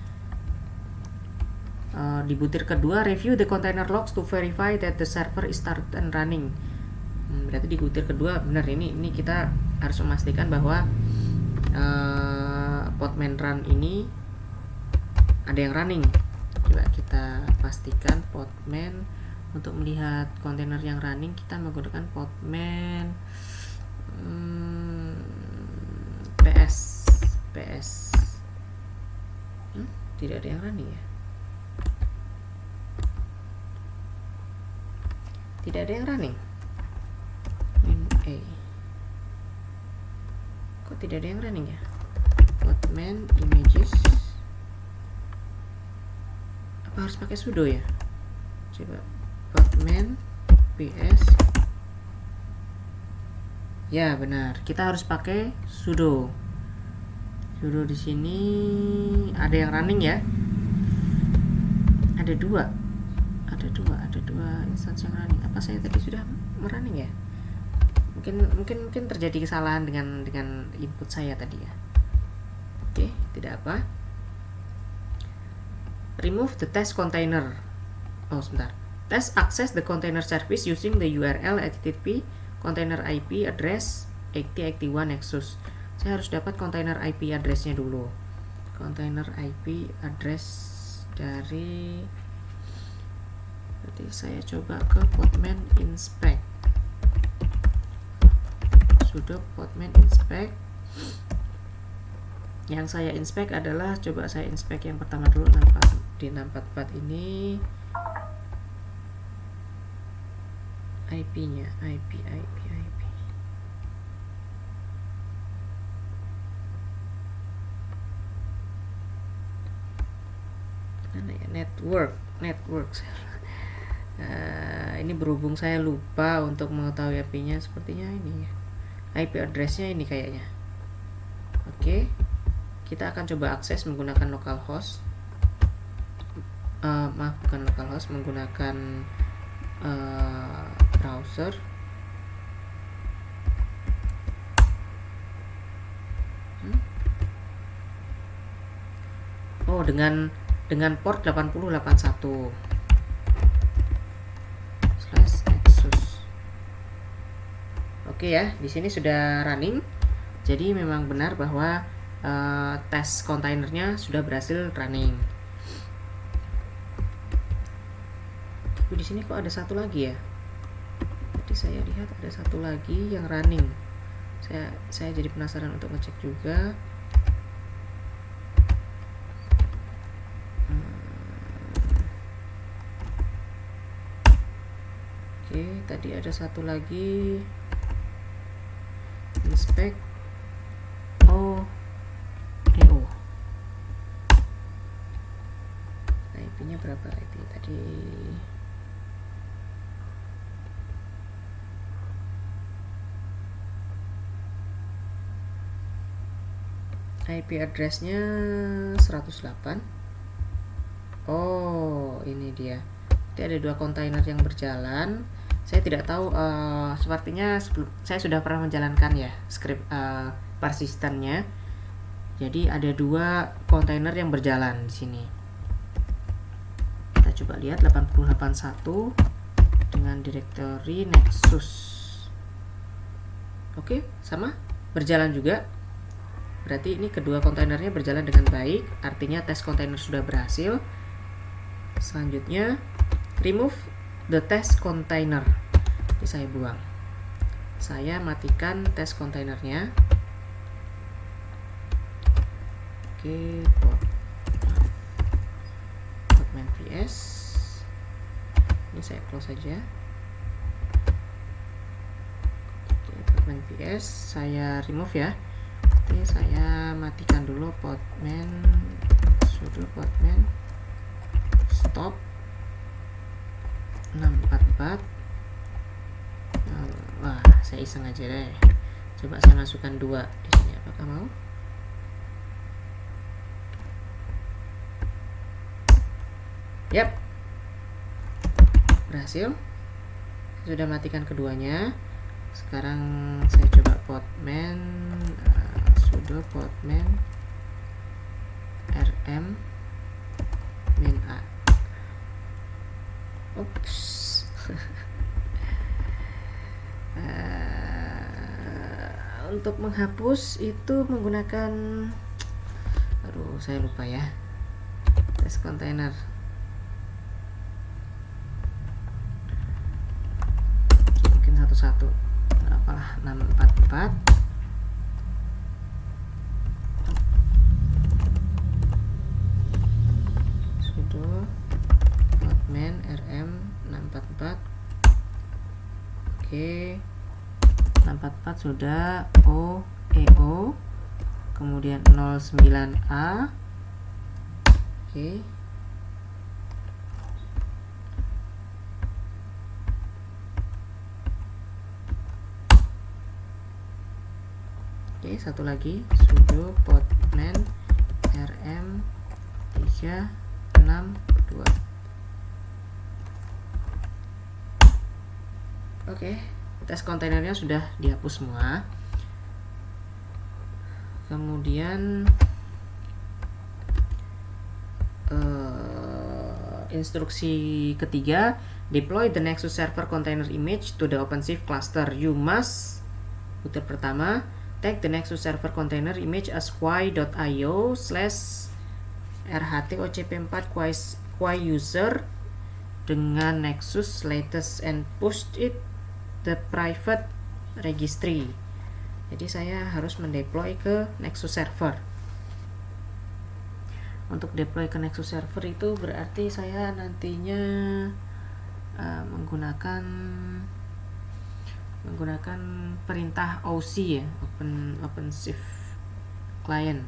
Di butir kedua review the container logs to verify that the server is started and running. Berarti di butir kedua benar, ini kita harus memastikan bahwa podman run ini ada yang running. Coba kita pastikan podman. Untuk melihat kontainer yang running kita menggunakan podman ps. Tidak ada yang running ya. Tidak ada yang running. Kok tidak ada yang running ya? Podman images. Apa harus pakai sudo ya? Coba podman ps. Ya benar, kita harus pakai sudo. Sudo di sini ada yang running ya. Ada dua instansi yang running. Apa saya tadi sudah merunning ya? Mungkin terjadi kesalahan dengan input saya tadi ya. Oke, tidak apa. Remove the test container. Sebentar. Test access the container service using the URL http container IP address 8081 nexus. Saya harus dapat container IP address-nya dulu. Container IP address dari, berarti saya coba ke podman inspect. Sudo podman inspect. Yang saya inspect adalah, coba saya inspect yang pertama dulu, di 644 ini IP-nya, IP. Mana ya? Network. Ini berhubung saya lupa untuk mengetahui IP-nya, sepertinya ini ya. IP address-nya ini kayaknya. Oke. Kita akan coba akses menggunakan localhost. Bukan localhost, menggunakan browser. Dengan port 8081 /nexus. Oke ya, di sini sudah running. Jadi memang benar bahwa tes kontainernya sudah berhasil running. Tapi di sini kok ada satu lagi ya? Jadi saya lihat ada satu lagi yang running. Saya jadi penasaran untuk ngecek juga. Oke, tadi ada satu lagi inspect. IP-nya berapa? IP tadi IP address-nya 108. Oh, ini dia. Jadi ada dua kontainer yang berjalan. Saya tidak tahu, sepertinya saya sudah pernah menjalankan ya script persistennya. Jadi ada dua kontainer yang berjalan di sini. Kita coba lihat 8081 dengan directory Nexus. Oke, sama berjalan juga. Berarti ini kedua kontainernya berjalan dengan baik, artinya tes kontainer sudah berhasil. Selanjutnya remove the test container. Jadi saya buang. Saya matikan tes kontainernya. Oke, Podman PS. Ini saya close saja. Oke, Podman PS saya remove ya. Oke, saya matikan dulu Podman, sudo Podman stop 644. Wah, saya iseng aja deh. Coba saya masukkan 2 di sini, apakah mau? Yap, berhasil. Sudah matikan keduanya. Sekarang saya coba Podman, sudo Podman rm min a. Oops. Untuk menghapus itu menggunakan, aduh saya lupa ya, tes kontainer. Mungkin satu-satu, apalah, 644 sudo Podman rm 644. Oke, 644 sudah. EO kemudian 09A. Oke, satu lagi sudo Podman rm 362. Oke, tes kontainernya sudah dihapus semua. Kemudian instruksi ketiga, deploy the Nexus server container image to the OpenShift cluster. You must, butir pertama, take the Nexus server container image as quy.io/rhtocp4 quy user dengan Nexus latest and push it the private registry. Jadi saya harus mendeploy ke Nexus server. Untuk deploy ke Nexus server itu berarti saya nantinya menggunakan perintah OC ya, OpenShift client.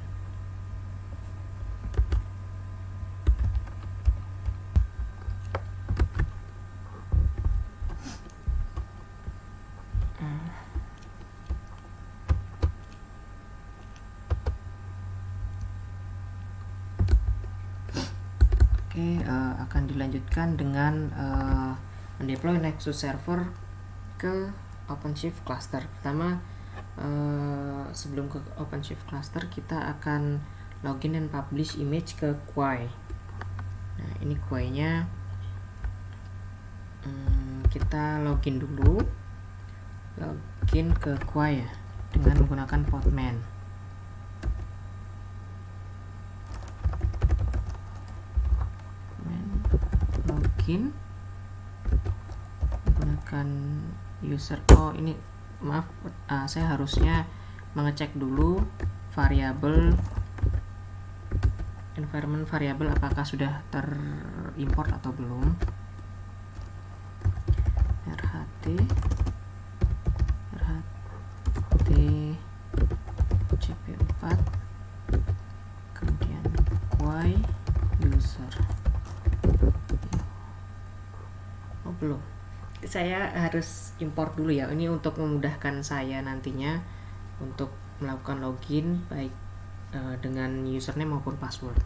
Oke, akan dilanjutkan dengan mendeploy Nexus server ke OpenShift cluster. Pertama, sebelum ke OpenShift cluster kita akan login dan publish image ke quy. Nah, ini quy-nya. Kita login dulu, login ke quy ya, dengan menggunakan Podman. Login menggunakan user. Oh, ini maaf, saya harusnya mengecek dulu variabel environment variable apakah sudah terimport atau belum. rht cp4 kemudian quy user. Oh, belum. Saya harus import dulu ya. Ini untuk memudahkan saya nantinya untuk melakukan login baik dengan username maupun password.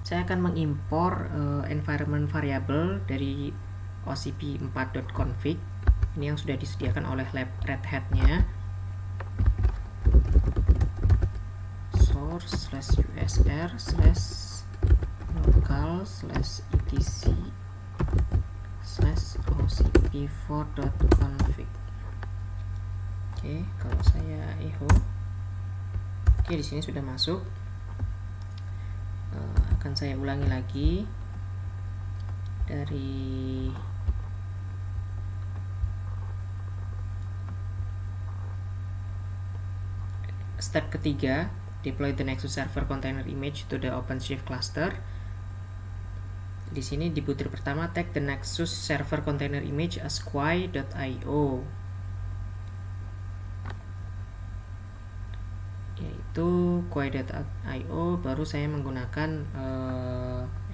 Saya akan mengimpor environment variable dari ocp4.config. Ini yang sudah disediakan oleh lab Red Hat-nya. source/usr/etc/ocp4.config. Oke, kalau saya echo, oke, di sini sudah masuk. Akan saya ulangi lagi dari step ketiga, deploy the Nexus server container image to the OpenShift cluster. Di sini di butir pertama, tag the Nexus server container image as quay.io, yaitu quay.io. Baru saya menggunakan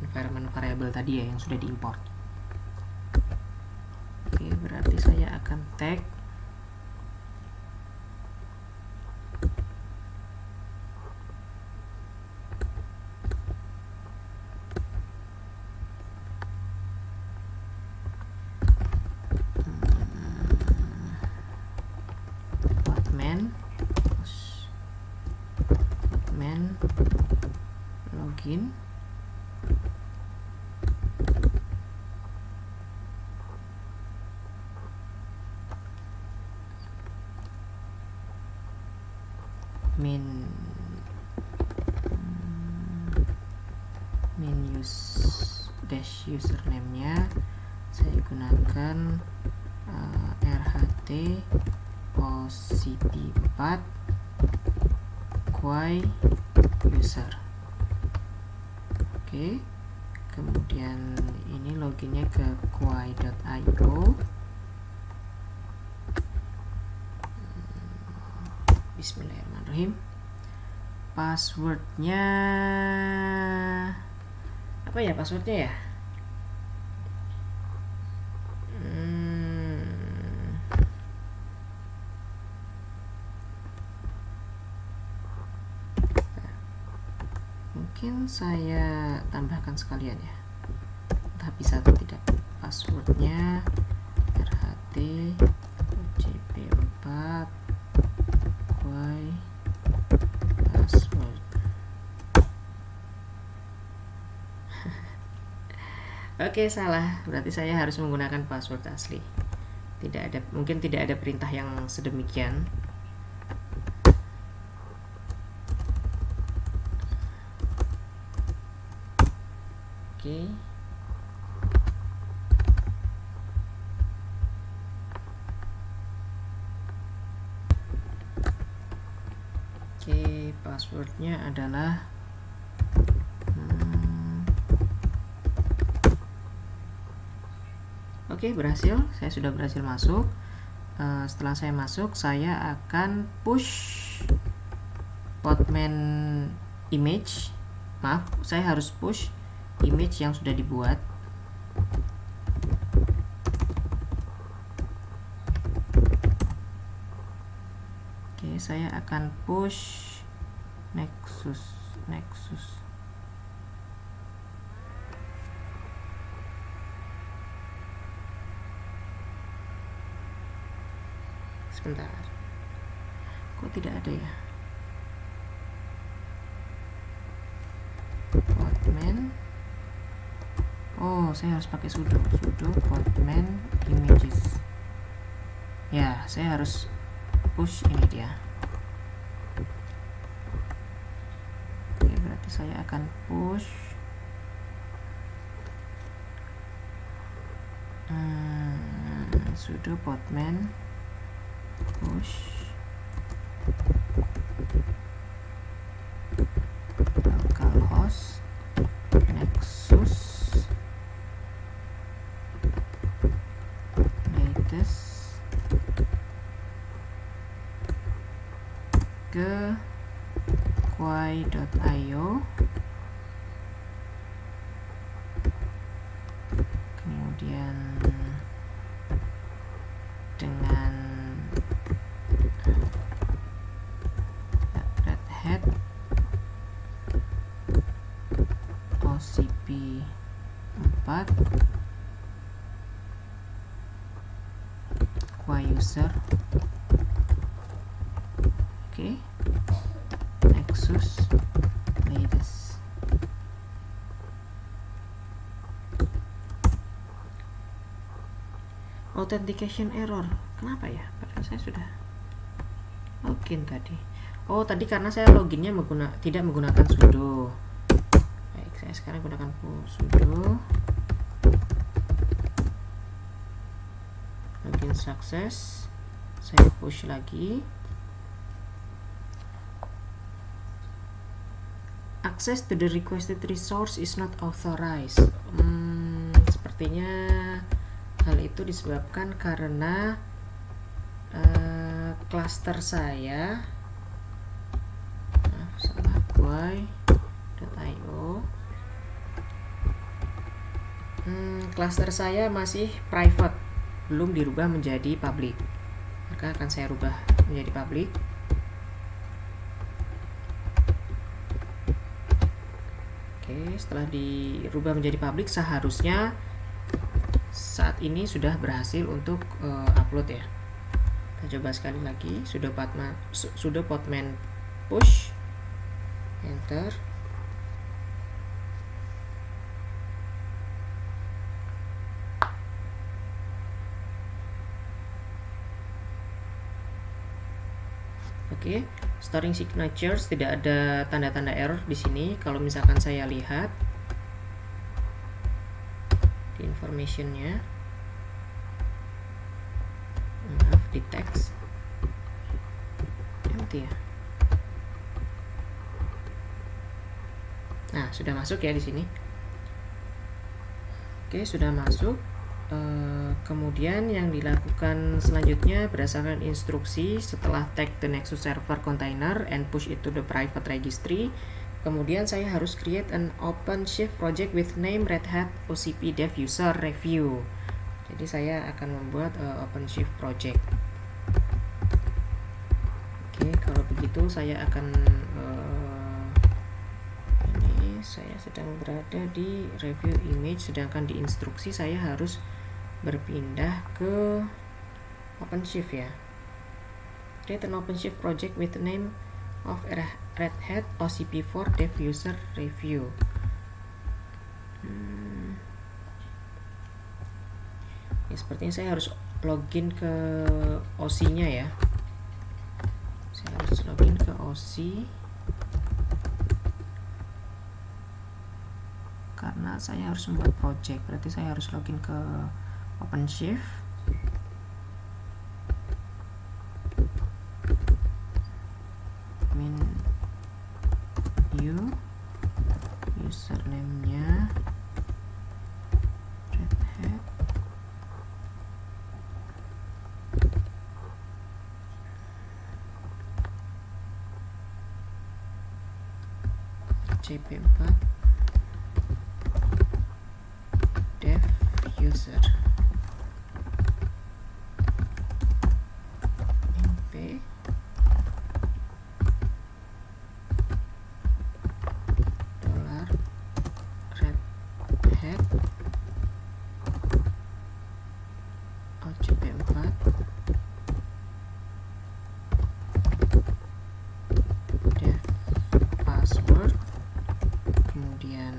environment variable tadi ya, yang sudah diimport. Oke, berarti saya akan tag login, main username-nya saya gunakan rht ocp4 quay user. Oke, kemudian ini loginnya ke quay.io. Bismillahirrahmanirrahim. Passwordnya apa ya? Passwordnya ya? Mungkin saya tambahkan sekalian ya, entah bisa atau tidak. Passwordnya rht ocp4 quay password. Oke, salah. Berarti saya harus menggunakan password asli. Mungkin tidak ada perintah yang sedemikian. Oke. Oke, passwordnya adalah oke, berhasil. Saya sudah berhasil masuk. Setelah saya masuk, saya akan push Podman image. Maaf, saya harus push image yang sudah dibuat. Oke, saya akan push Nexus. Sebentar, kok tidak ada ya? Podman. Oh, saya harus pakai sudo podman images. Ya, saya harus push ini dia. Oke, berarti saya akan push sudo podman push localhost Nexus latest ke quay.io. Kemudian dengan Red Hat qua user, oke, Nexus latest. Authentication error, kenapa ya? Padahal saya sudah login tadi. Oh, tadi karena saya loginnya tidak menggunakan sudo. Baik, saya sekarang gunakan sudo. Login sukses. Saya push lagi. Access to the requested resource is not authorized. Sepertinya hal itu disebabkan karena cluster saya salah guai.io. Cluster saya masih private, belum dirubah menjadi public, maka akan saya rubah menjadi public. Oke, setelah dirubah menjadi public, seharusnya saat ini sudah berhasil untuk upload ya. Kita coba sekali lagi, sudo podman push, enter. Oke, storing signatures, tidak ada tanda-tanda error di sini. Kalau misalkan saya lihat di informationnya, maaf, di teks empty ya. Nah, sudah masuk ya di sini. Oke, sudah masuk. Kemudian yang dilakukan selanjutnya berdasarkan instruksi, setelah tag the Nexus server container and push it to the private registry, kemudian saya harus create an OpenShift project with name Red Hat OCP Dev User Review. Jadi saya akan membuat OpenShift project. Oke, kalau begitu saya akan ini saya sedang berada di review image, sedangkan di instruksi saya harus berpindah ke OpenShift ya. Create an OpenShift project with the name of Red Hat OCP4 Dev User Review. Ya, sepertinya saya harus login ke OC-nya ya. Saya harus login ke OC karena saya harus membuat project. Berarti saya harus login ke OpenShift. Menu, username-nya Red Hat, CP4 Dev User, np $Red Hat OCP4 Dev password, kemudian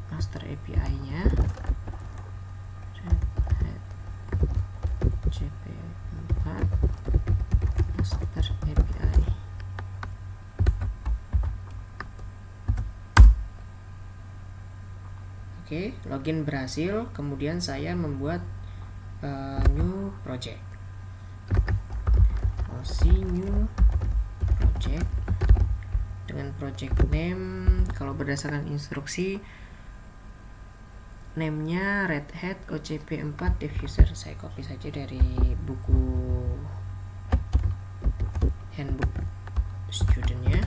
master API-nya Red Hat CP4 master API. Oke, login berhasil. Kemudian saya membuat new project. OC new project dengan project name. Kalau berdasarkan instruksi, name-nya Red Hat OCP4 Dev User. Saya copy saja dari buku handbook student-nya.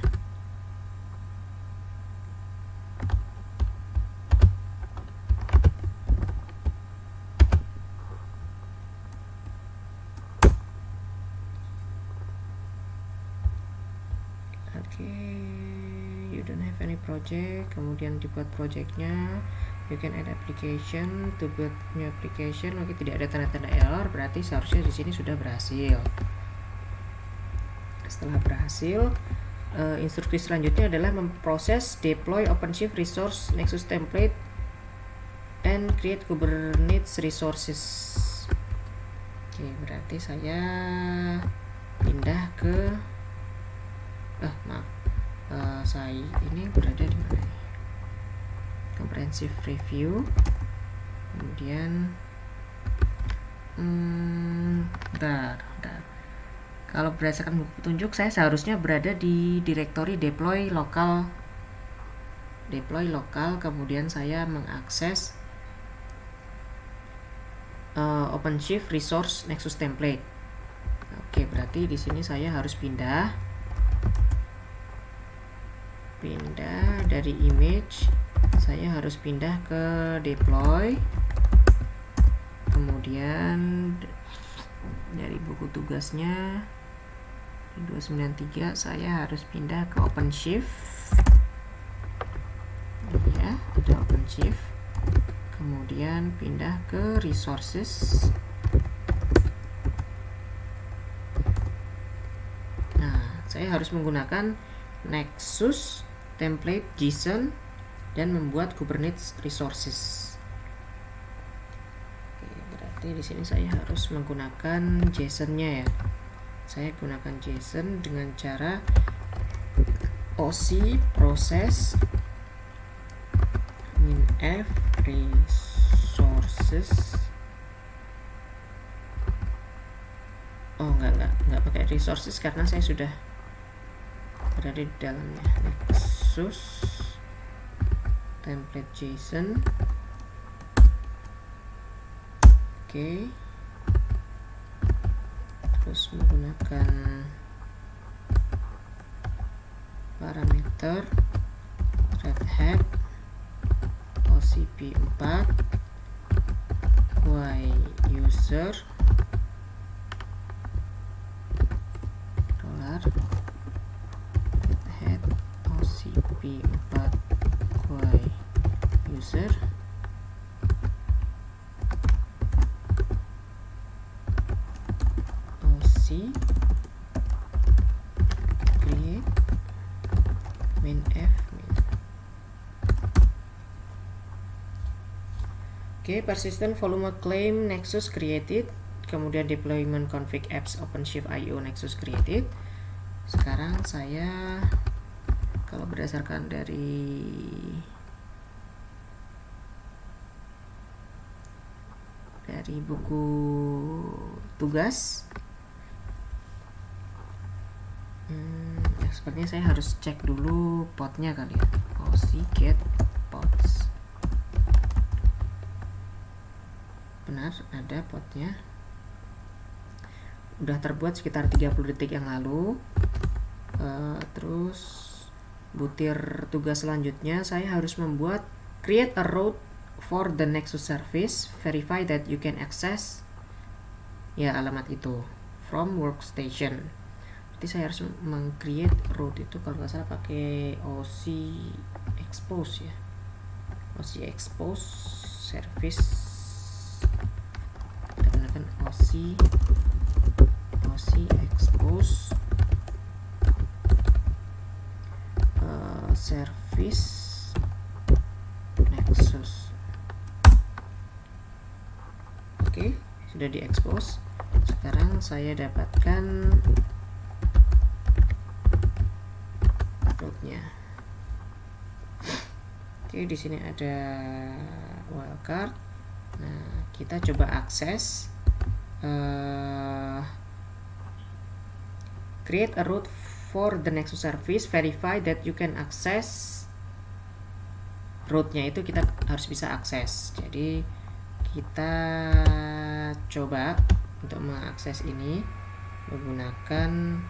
Oke, you don't have any project. Kemudian dibuat projectnya. You can add application to build new application. Oke, tidak ada tanda-tanda error, berarti seharusnya di sini sudah berhasil. Setelah berhasil, instruksi selanjutnya adalah memproses deploy OpenShift resource Nexus template and create Kubernetes resources. Oke, berarti saya pindah ke saya ini berada di mana? Comprehensive review. Kemudian bentar. Kalau berdasarkan buku petunjuk, saya seharusnya berada di direktori deploy lokal, kemudian saya mengakses OpenShift resource Nexus template. Oke, berarti di sini saya harus pindah dari image, saya harus pindah ke deploy, kemudian dari buku tugasnya 293 saya harus pindah ke OpenShift ya, ada OpenShift, kemudian pindah ke resources. Nah, saya harus menggunakan Nexus template JSON dan membuat Kubernetes resources. Oke, berarti di sini saya harus menggunakan JSON-nya ya. Saya gunakan JSON dengan cara OC process minf resources. Oh, enggak pakai resources karena saya sudah berada di dalamnya. Nexus template JSON. Oke. Terus menggunakan parameter Red Hat OCP 4 y user Red Hat OCP 4 y user create minf. Oke, persistent volume claim Nexus created, kemudian deployment config apps OpenShift IO Nexus created. Sekarang saya, kalau berdasarkan dari buku tugas, sepertinya saya harus cek dulu potnya kali ya. Get pods. Benar, ada potnya. Udah terbuat sekitar 30 detik yang lalu. Terus butir tugas selanjutnya, saya harus membuat create a route for the Nexus service, verify that you can access ya alamat itu from workstation. Jadi saya harus meng-create route itu, kalau nggak salah pakai OC expose ya, OC expose service, kita gunakan OC expose service Nexus. Oke, sudah di-expose. Sekarang saya dapatkan rootnya. Oke, di sini ada wildcard. Nah, kita coba akses create a route for the Nexus service, verify that you can access. Rootnya itu kita harus bisa akses. Jadi kita coba untuk mengakses ini menggunakan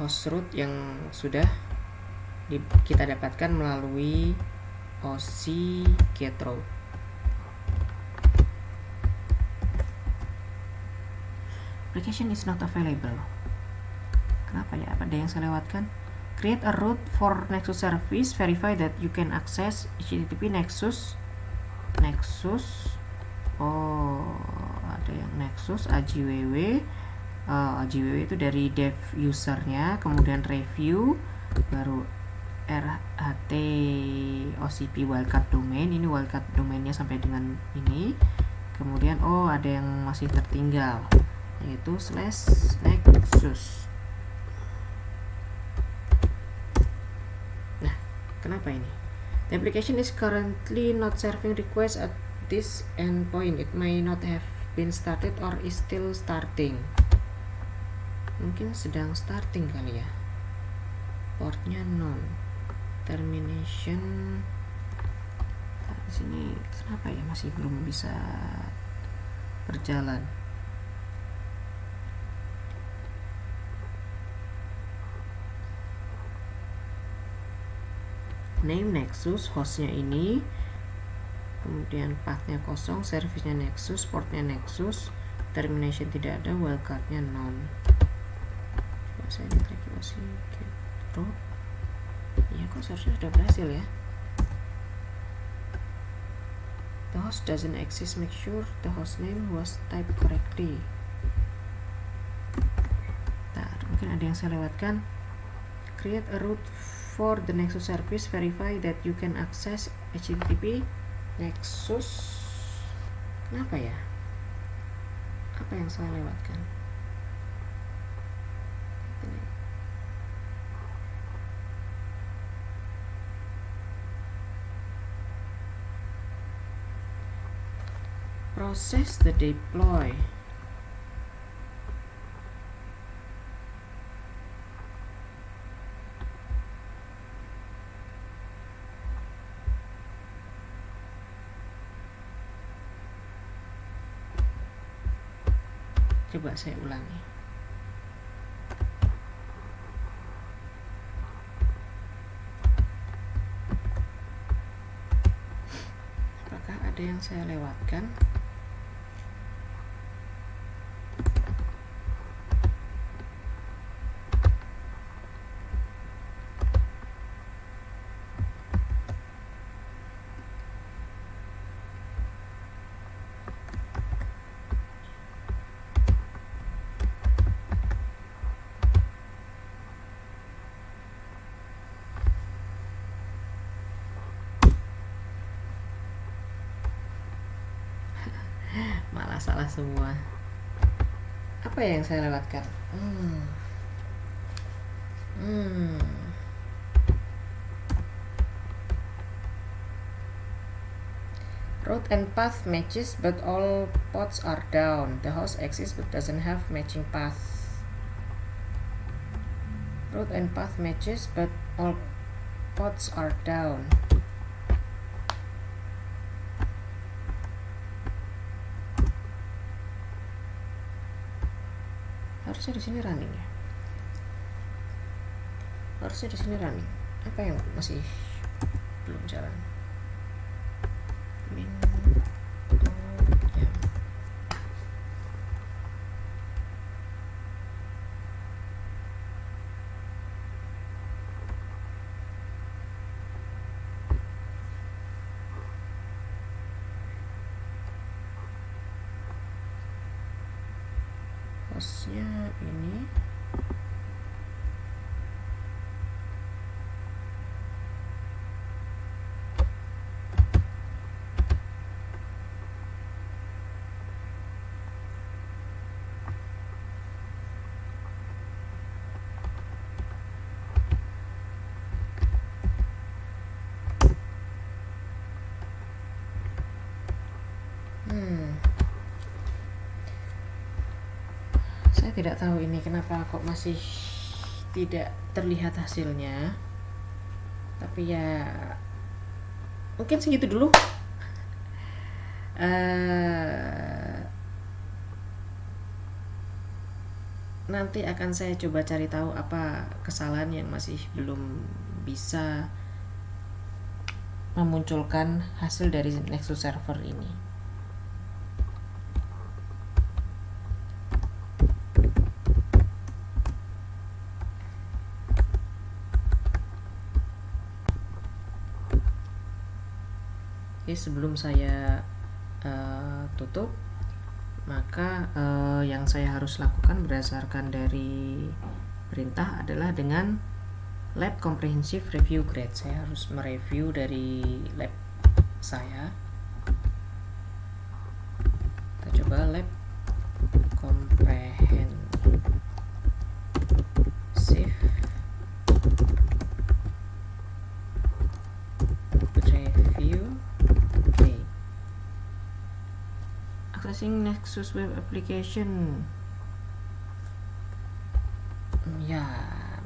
host root yang sudah kita dapatkan melalui OC get route. Application is not available. Kenapa ya, ada yang saya lewatkan? Create a route for Nexus service, verify that you can access HTTP Nexus. Oh, ada yang Nexus AJWW. AJWW itu dari dev usernya, kemudian review, baru RHT OCP wildcard domain. Ini wildcard domainnya sampai dengan ini. Kemudian ada yang masih tertinggal, yaitu /nexus. Nah, kenapa ini? The application is currently not serving requests at this endpoint. It may not have been started or is still starting. Mungkin sedang starting kali ya. Portnya non. Termination. Nah, di sini kenapa ya masih belum bisa berjalan? Name Nexus, hostnya ini, kemudian pathnya kosong, service-nya Nexus, portnya Nexus, termination tidak ada, wildcard-nya non. Coba saya lihat regulasi root. Iya, kok seharusnya sudah berhasil ya. The host doesn't exist, make sure the host name was typed correctly. Mungkin ada yang saya lewatkan. Create a route for the Nexus service, verify that you can access HTTP Nexus. Kenapa ya? Apa yang saya lewatkan? Process the deploy. Coba saya ulangi. Apakah ada yang saya lewatkan? Malah salah semua. Apa yang saya lewatkan? Route and path matches but all pods are down. The host exists but doesn't have matching path. Route and path matches but all pods are down. Harusnya di sini running ya. Harusnya di sini running. Apa yang masih belum jalan? Hostnya ini saya tidak tahu ini kenapa kok masih tidak terlihat hasilnya, tapi ya mungkin segitu dulu. Nanti akan saya coba cari tahu apa kesalahan yang masih belum bisa memunculkan hasil dari Nexus server ini. Jadi sebelum saya tutup, maka yang saya harus lakukan berdasarkan dari perintah adalah dengan Lab Comprehensive Review Grade. Saya harus mereview dari lab saya. Kita coba Lab Comprehensive Review. Accessing Nexus Web Application. Ya,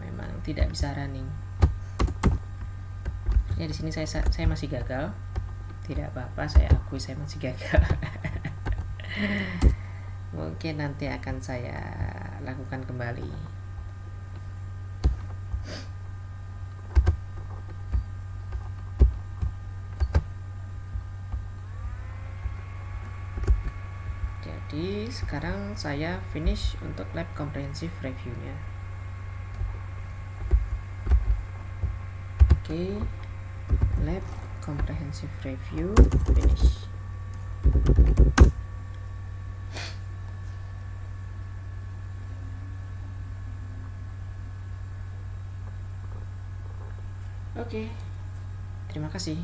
memang tidak bisa running. Ya, di sini saya masih gagal. Tidak apa-apa, saya akui saya masih gagal. Mungkin nanti akan saya lakukan kembali. Jadi sekarang saya finish untuk lab comprehensive review-nya. Oke, lab comprehensive review finish. Oke, terima kasih.